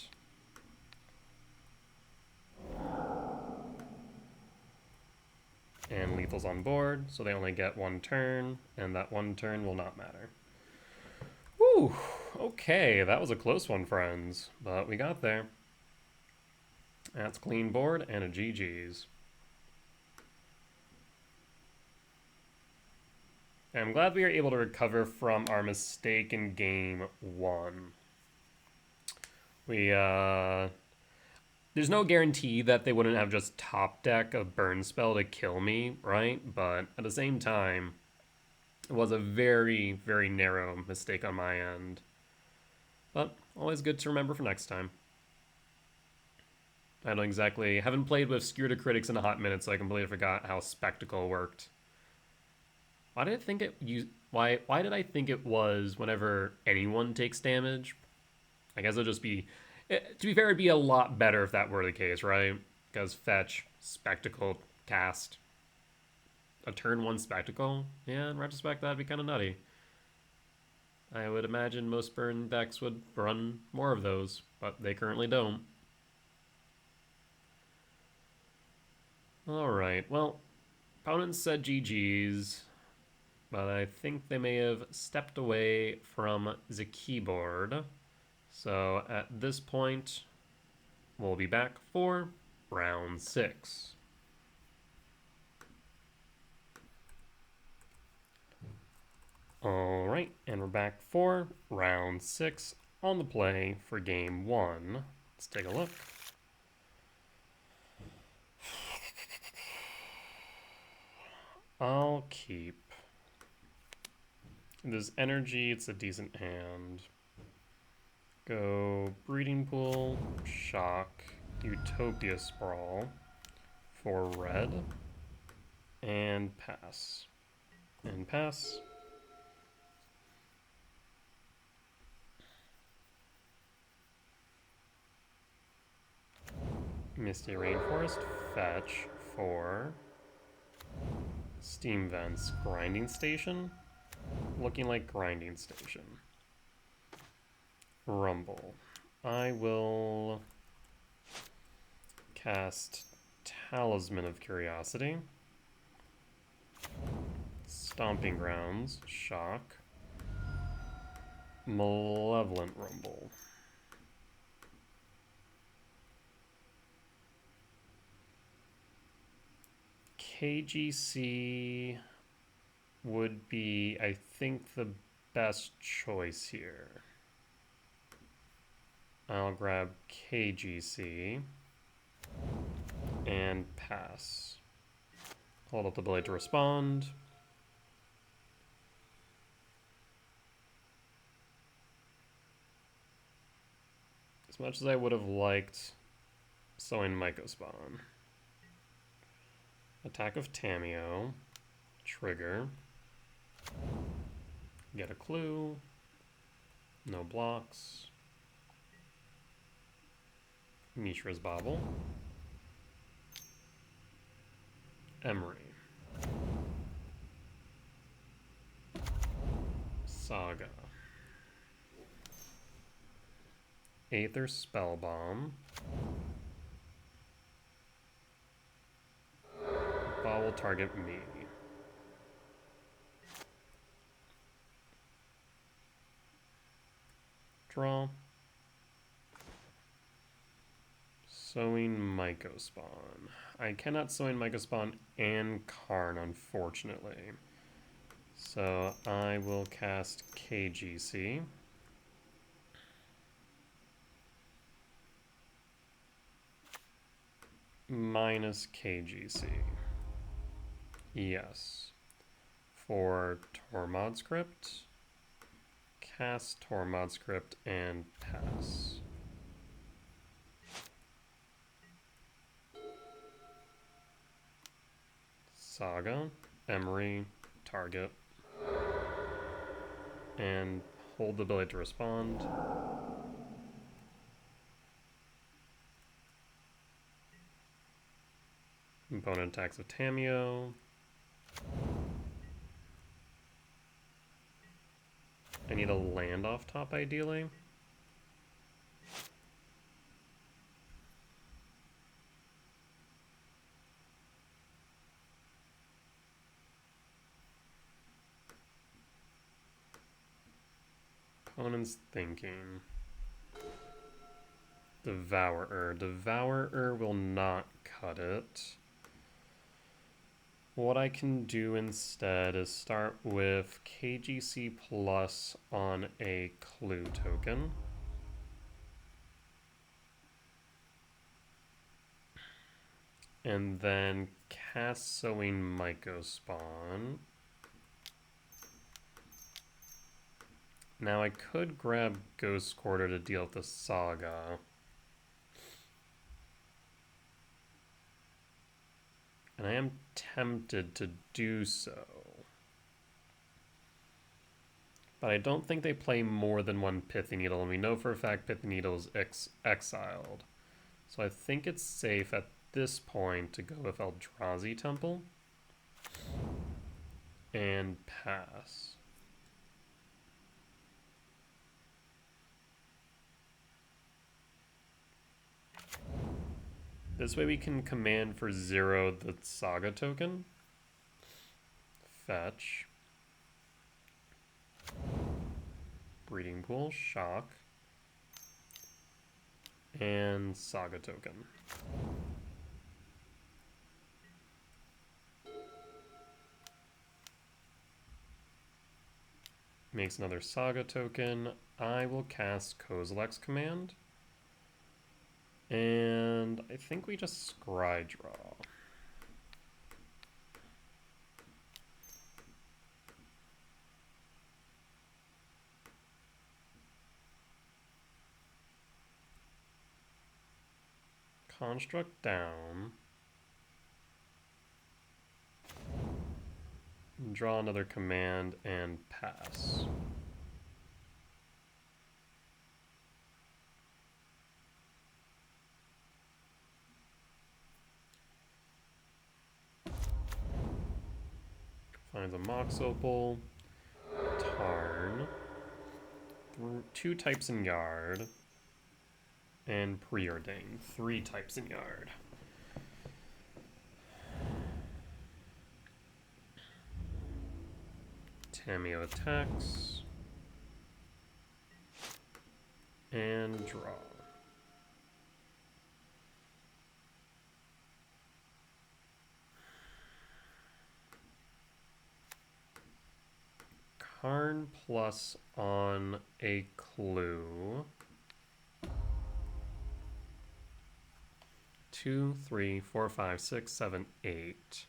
And lethal's on board, so they only get 1 turn, and that 1 turn will not matter. Whew, okay, that was a close one, friends, but we got there. That's clean board and a GG's. I'm glad we were able to recover from our mistake in game 1. There's no guarantee that they wouldn't have just top deck a burn spell to kill me, right? But at the same time, it was a very, very narrow mistake on my end. But always good to remember for next time. I haven't played with Skewer to Critics in a hot minute, so I completely forgot how Spectacle worked. Why did I think it was whenever anyone takes damage? I guess it'll just be... To be fair, it'd be a lot better if that were the case, right? Because fetch, Spectacle, cast. A turn 1 Spectacle? Yeah, in retrospect, that'd be kind of nutty. I would imagine most burn decks would run more of those, but they currently don't. Alright, well, opponents said GG's. but I think they may have stepped away from the keyboard. So at this point, we'll be back for round 6. All right, and we're back for round 6 on the play for game 1. Let's take a look. I'll keep. There's energy, it's a decent hand. Go Breeding Pool, Shock, Utopia Sprawl for red, and pass. And pass. Misty Rainforest, fetch for Steam Vents, Grinding Station. Looking like Grinding Station. Rumble. I will cast Talisman of Curiosity. Stomping Grounds, Shock. Malevolent Rumble. KGC would be, I think, the best choice here. I'll grab KGC and pass. Hold up the ability to respond. As much as I would have liked Sowing Mycospawn. Attack of Tamiyo. Trigger. Get a clue. No blocks. Mishra's Bauble. Emery. Saga. Aether Spellbomb. Ball will target me. Draw. Sowing Mycospawn. I cannot Sowing Mycospawn and Karn, unfortunately. So I will cast KGC. Minus KGC. Yes. For Tormod Script. Cast Tormod Script and pass. Saga, Emery, target, and hold the ability to respond. Opponent attacks with Tamiyo. I need a land off top, ideally. Opponent's thinking. Devourer. Devourer will not cut it. What I can do instead is start with KGC plus on a clue token. And then cast Sowing Mycospawn. Now I could grab Ghost Quarter to deal with the Saga. And I am tempted to do so. But I don't think they play more than one Pithy Needle, and we know for a fact Pithy Needle is exiled. So I think it's safe at this point to go with Eldrazi Temple and pass. This way we can command for 0 the Saga token. Fetch. Breeding Pool, Shock, and Saga Token. Makes another Saga Token. I will cast Kozilek's Command. And I think we just Scry Draw. Construct down. Draw another command and pass. Finds a Mox Opal, Tarn, 2 types in Yard, and Preordain, 3 types in Yard. Tamiyo attacks, and draw. Karn plus on a clue. 2, 3, 4, 5, 6, 7, 8.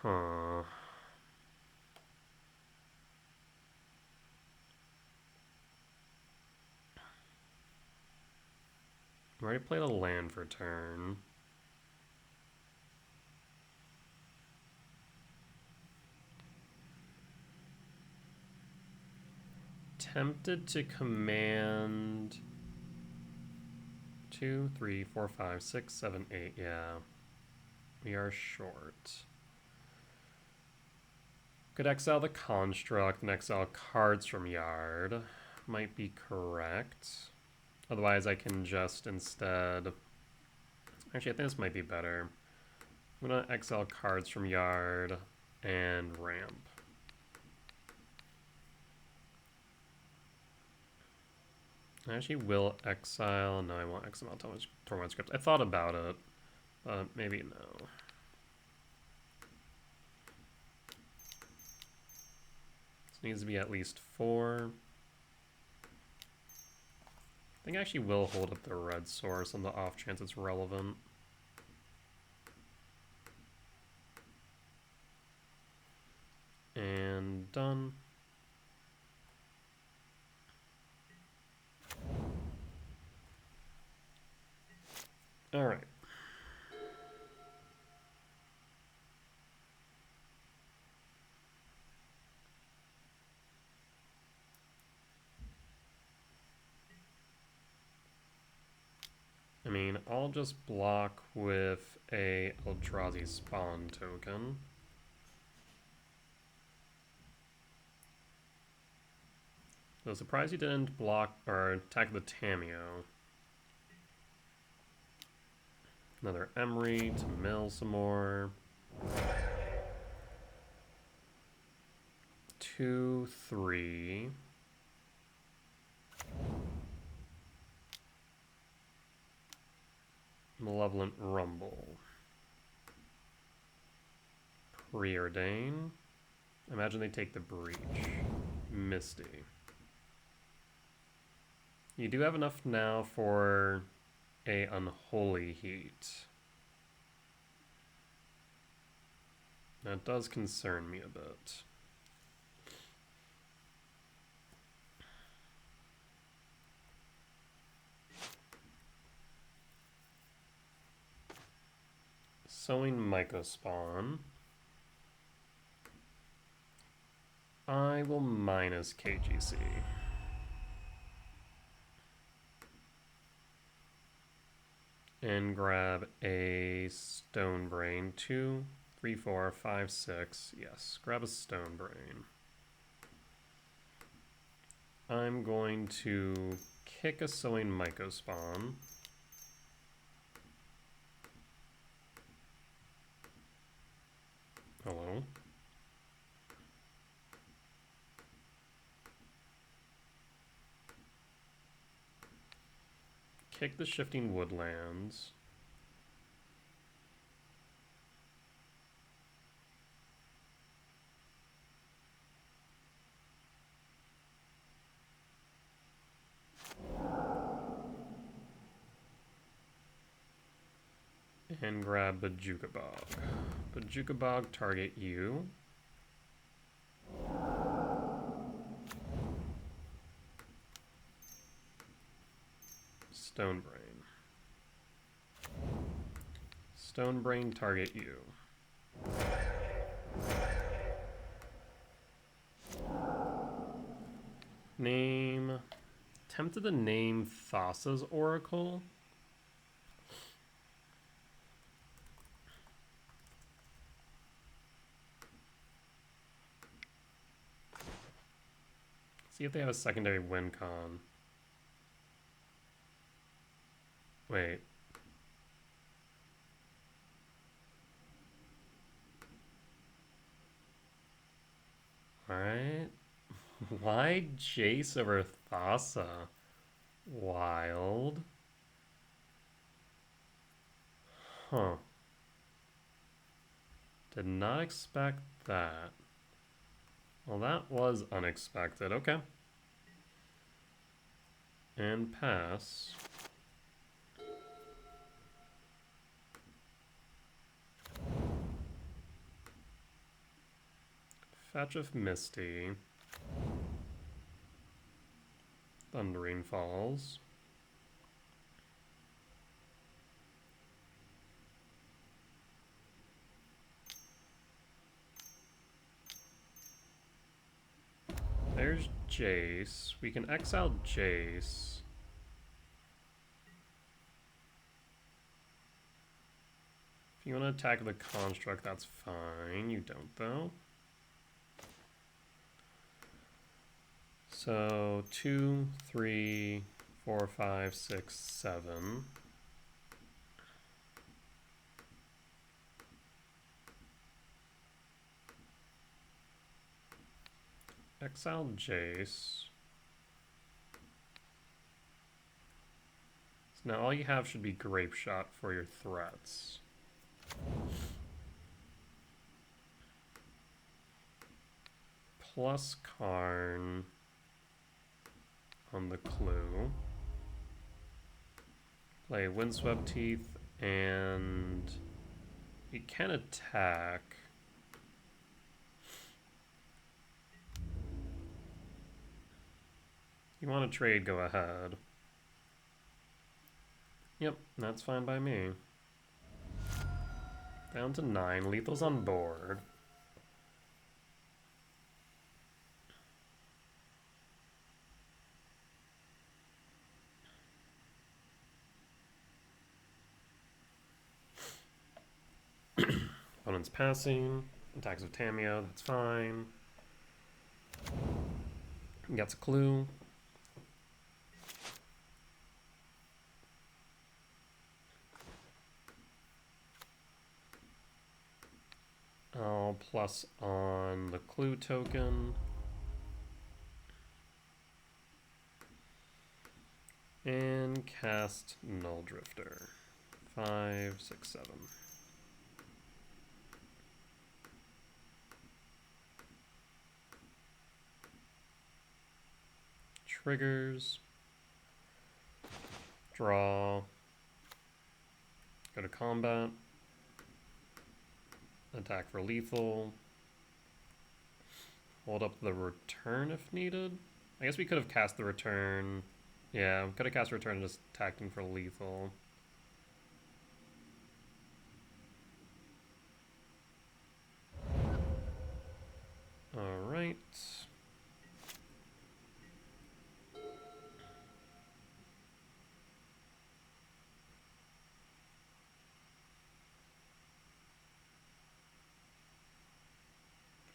Huh. I already played a land for turn. Tempted to command 2, 3, 4, 5, 6, 7, 8. Yeah. We are short. Could exile the construct and exile cards from Yard. Might be correct. Otherwise, I can just instead... Actually, I think this might be better. I'm going to exile cards from Yard and ramp. I actually will exile. No, I won't exile Torment Script. I thought about it, but maybe no. This needs to be at least 4. I think I actually will hold up the red source on the off chance it's relevant. And done. All right. I mean, I'll just block with a Eldrazi spawn token. So surprised you didn't block or attack the Tamiyo. Another Emery to mill some more. 2, 3. Malevolent Rumble. Preordain. Imagine they take the Breach. Misty. You do have enough now for a Unholy Heat. That does concern me a bit. Sowing Mycospawn. I will minus KGC. And grab a Stone Brain. 2, 3, 4, 5, 6. Yes, grab a Stone Brain. I'm going to kick a Sowing Mycospawn. Hello. kick the Shifting Woodlands. And grab Bojuka Bog. Bojuka Bog, target you. Stonebrain. Stonebrain, target you. Name. Tempted to name Thassa's Oracle. See if they have a secondary win con. Wait. Alright. Why Jace over Thassa? Wild. Huh. Did not expect that. Well, that was unexpected. Okay. And pass. Fetch of Misty. Thundering Falls. There's Jace. We can exile Jace. If you want to attack the construct, that's fine. You don't, though. So 2, 3, 4, 5, 6, 7. Exile Jace. So now all you have should be Grape Shot for your threats. Plus Karn on the clue. Play Windswept Teeth, and you can attack. You want to trade, go ahead. Yep, that's fine by me. Down to 9, lethal's on board. Opponent's passing, attacks with Tameo, that's fine. Gets a clue. I'll plus on the clue token. And cast Null Drifter. 5, 6, 7. Triggers. Draw. Go to combat. Attack for lethal. Hold up the return if needed. I guess we could have cast the return. Yeah, we could have cast return and just attacking for lethal. Alright.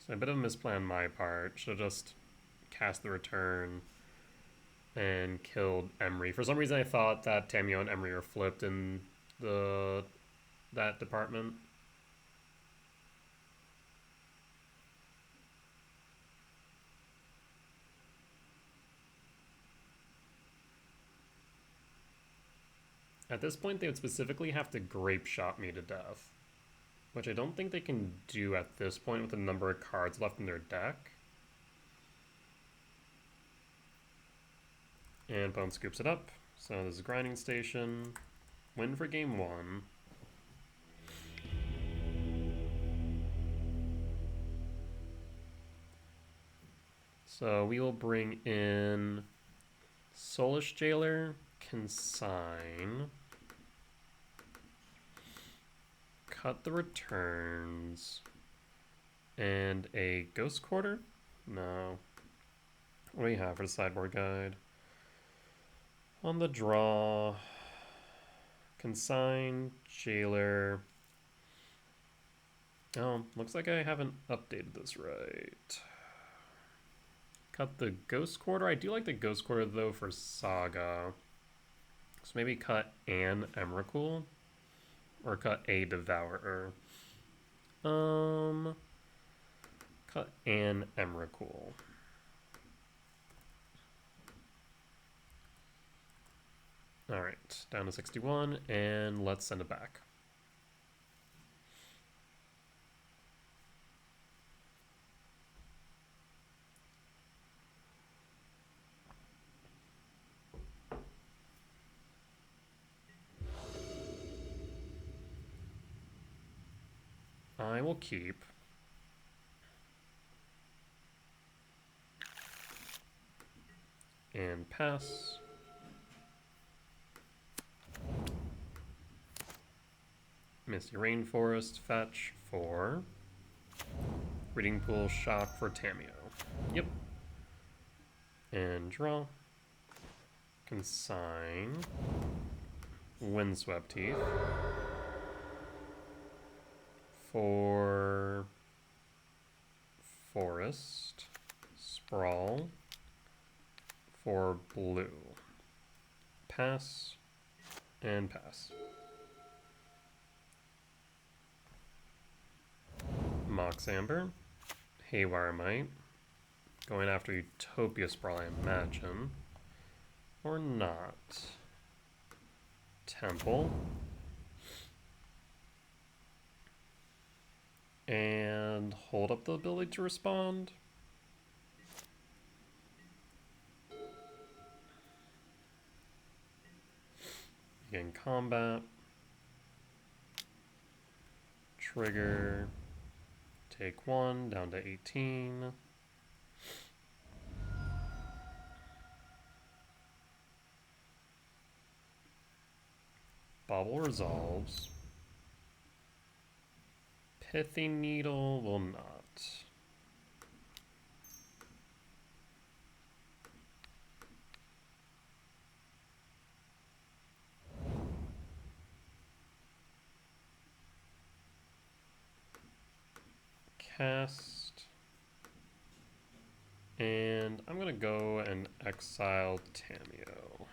So a bit of a misplan on my part. Should have just cast the return and killed Emery. For some reason I thought that Tameo and Emery were flipped in that department. At this point, they would specifically have to grape shot me to death, which I don't think they can do at this point with the number of cards left in their deck. And opponent scoops it up. So this is Grinding Station. Win for game 1. So we will bring in Soulish Jailer, Consign, cut the returns, and a Ghost Quarter? No. What do we have for the sideboard guide? On the draw, Consign, Jailer. Oh, looks like I haven't updated this right. Cut the Ghost Quarter. I do like the Ghost Quarter though for Saga. So maybe cut an Emrakul. Or cut a Devourer. Cut an Emrakul. Alright, down to 61, and let's send it back. I will keep. And pass. Misty Rainforest, fetch for Breeding Pool, shock for Tameo. Yep. And draw. Consign. Windswept Teeth. For Forest. Sprawl. For blue. Pass. And pass. Mox Amber, Haywire Might, going after Utopia Sprawl, I imagine, or not. Temple, and hold up the ability to respond. Begin combat, trigger. Take 1, down to 18. Bauble resolves. Pithy Needle will not. Cast, and I'm gonna go and exile Tameo.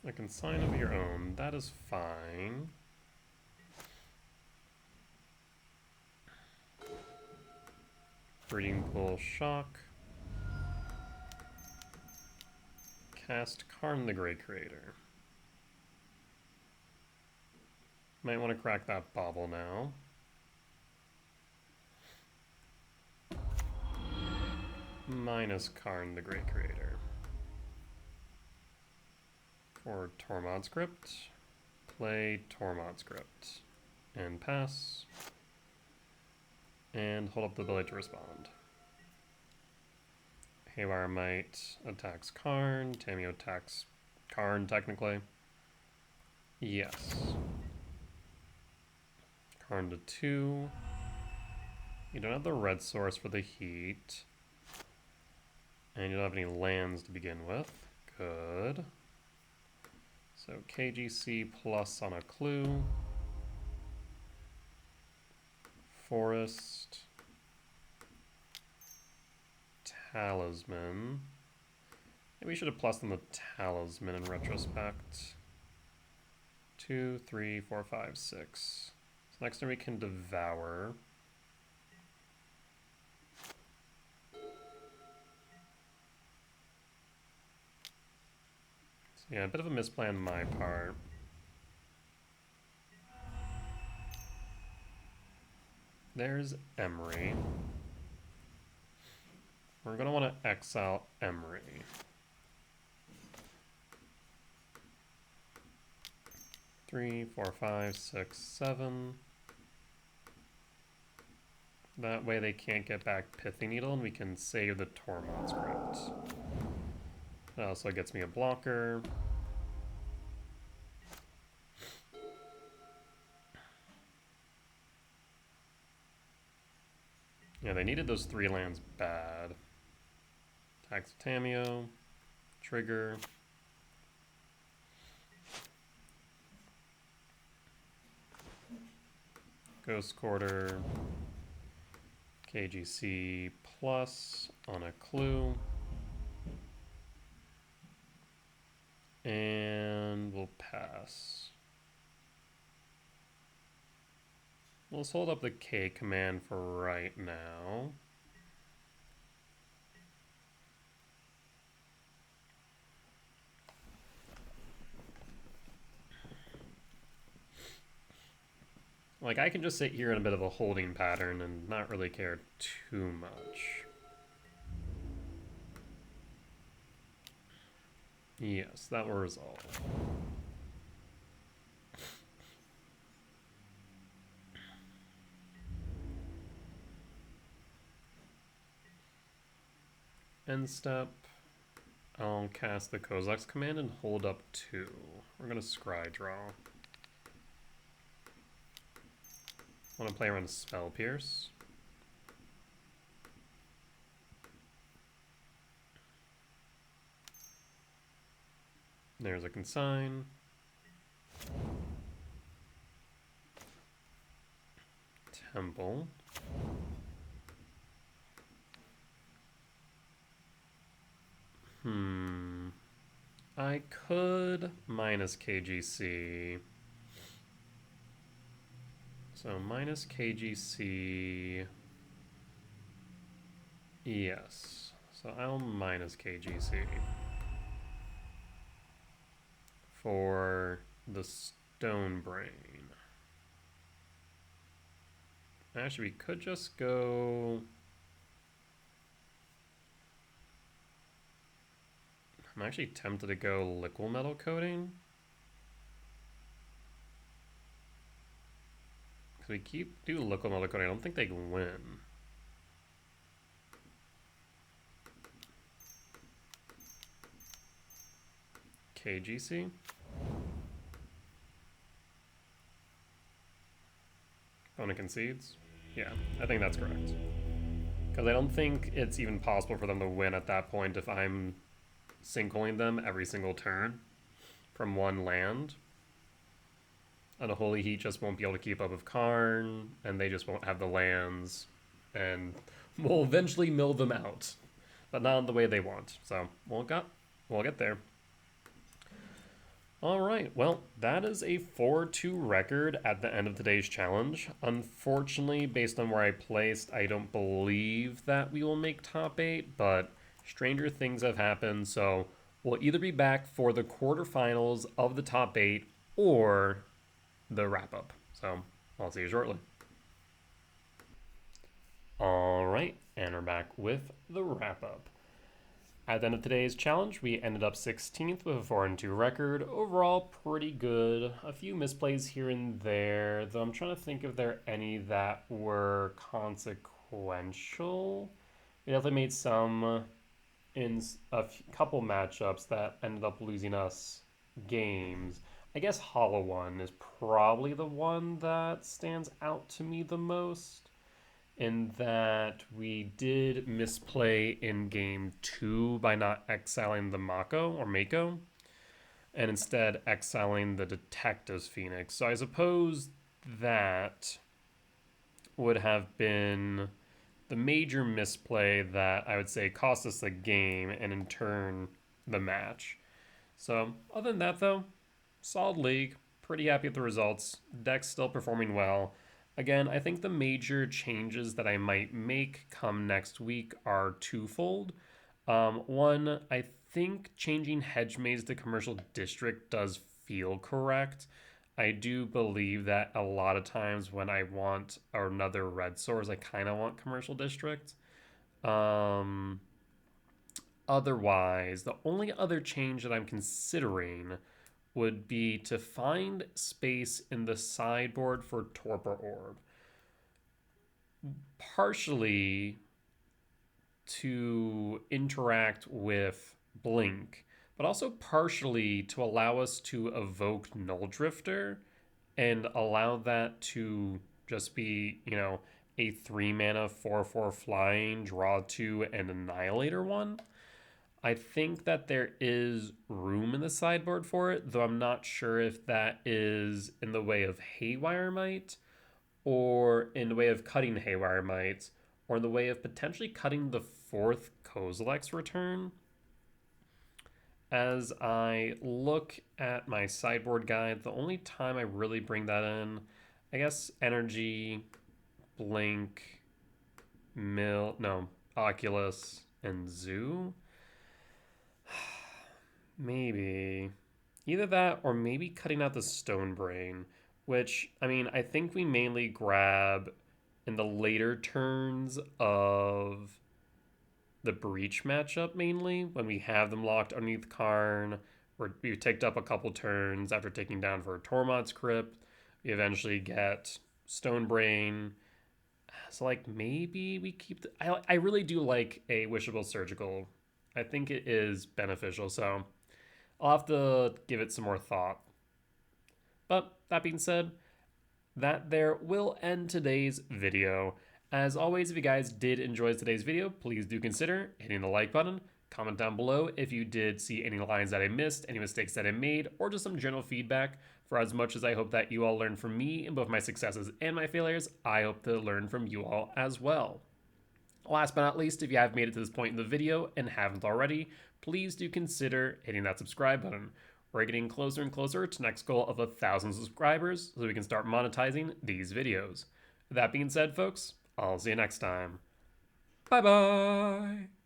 A consign of your own, that is fine. Breeding Pool, shock. Cast Karn the Grey Creator. Might want to crack that bauble now. Minus Karn the Grey Creator. For Tormod Script, play Tormod Script. And pass. And hold up the ability to respond. Haywire Might attacks Karn. Tameo attacks Karn, technically. Yes. Karn to 2. You don't have the red source for the heat. And you don't have any lands to begin with. Good. So KGC plus on a clue. Forest. Talisman. Maybe we should have plussed on the Talisman in retrospect. 2, 3, 4, 5, 6. So next turn we can devour. So yeah, a bit of a misplay on my part. There's Emery. We're going to want to exile Emery. Three, 4, 5, 6, 7. That way they can't get back Pithy Needle, and we can save the Tormod Script. That also gets me a blocker. Yeah, they needed those 3 lands bad. Tax Tameo, trigger. Ghost Quarter, KGC plus on a clue. And we'll pass. Let's hold up the K command for right now. Like, I can just sit here in a bit of a holding pattern and not really care too much. Yes, that will resolve. End step. I'll cast the Kozak's command and hold up 2. We're going to scry draw. Want to play around Spell Pierce. There's a consign. Temple. I could minus KGC. So minus KGC. Yes. So I'll minus KGC. For the Stone Brain. Actually, we could just go... I'm actually tempted to go Liquid Metal Coating. Because we do Liquid Metal Coating, I don't think they can win. KGC. Opponent concedes? Yeah, I think that's correct. Because I don't think it's even possible for them to win at that point if I'm sinking them every single turn from one land. And a Holy Heat just won't be able to keep up with Karn, and they just won't have the lands, and we'll eventually mill them out. But not in the way they want. So we'll get there. Alright, well, that is a 4-2 record at the end of today's challenge. Unfortunately, based on where I placed, I don't believe that we will make top 8, but stranger things have happened, so we'll either be back for the quarterfinals of the top 8 or the wrap-up. So, I'll see you shortly. Alright, and we're back with the wrap-up. At the end of today's challenge, we ended up 16th with a 4-2 record. Overall, pretty good. A few misplays here and there, though I'm trying to think if there are any that were consequential. We definitely made some in a couple matchups that ended up losing us games. I guess Hollow One is probably the one that stands out to me the most, in that we did misplay in game 2 by not exiling the Mako, and instead exiling the Detective's Phoenix. So I suppose that would have been the major misplay that I would say cost us the game and in turn the match. So other than that though, solid league. pretty happy with the results. Deck's still performing well. Again, I think the major changes that I might make come next week are twofold. One, I think changing Hedge Maze to Commercial District does feel correct. I do believe that a lot of times when I want another red source, I kind of want Commercial District. Um, Otherwise, the only other change that I'm considering would be to find space in the sideboard for Torpor Orb. Partially to interact with Blink, but also partially to allow us to evoke Null Drifter and allow that to just be, a 3 mana 4/4 flying, draw 2, and Annihilator 1. I think that there is room in the sideboard for it, though I'm not sure if that is in the way of Haywire Might, or in the way of cutting Haywire Might, or in the way of potentially cutting the 4th Kozilek's return. As I look at my sideboard guide, the only time I really bring that in, I guess Energy, Blink, Oculus, and Zoo. Maybe. Either that or maybe cutting out the Stone Brain, which, I think we mainly grab in the later turns of the Breach matchup, mainly, when we have them locked underneath Karn, where we've ticked up a couple turns after taking down for a Tormod's Crypt. We eventually get Stone Brain. So, maybe we keep the. I really do like a Wishable Surgical. I think it is beneficial, so I'll have to give it some more thought. But that being said, that there will end today's video. As always, if you guys did enjoy today's video, please do consider hitting the like button. Comment down below if you did see any lines that I missed, any mistakes that I made, or just some general feedback. For as much as I hope that you all learn from me in both my successes and my failures, I hope to learn from you all as well. Last but not least, if you have made it to this point in the video and haven't already, please do consider hitting that subscribe button. We're getting closer and closer to next goal of 1,000 subscribers so we can start monetizing these videos. That being said, folks, I'll see you next time. Bye-bye!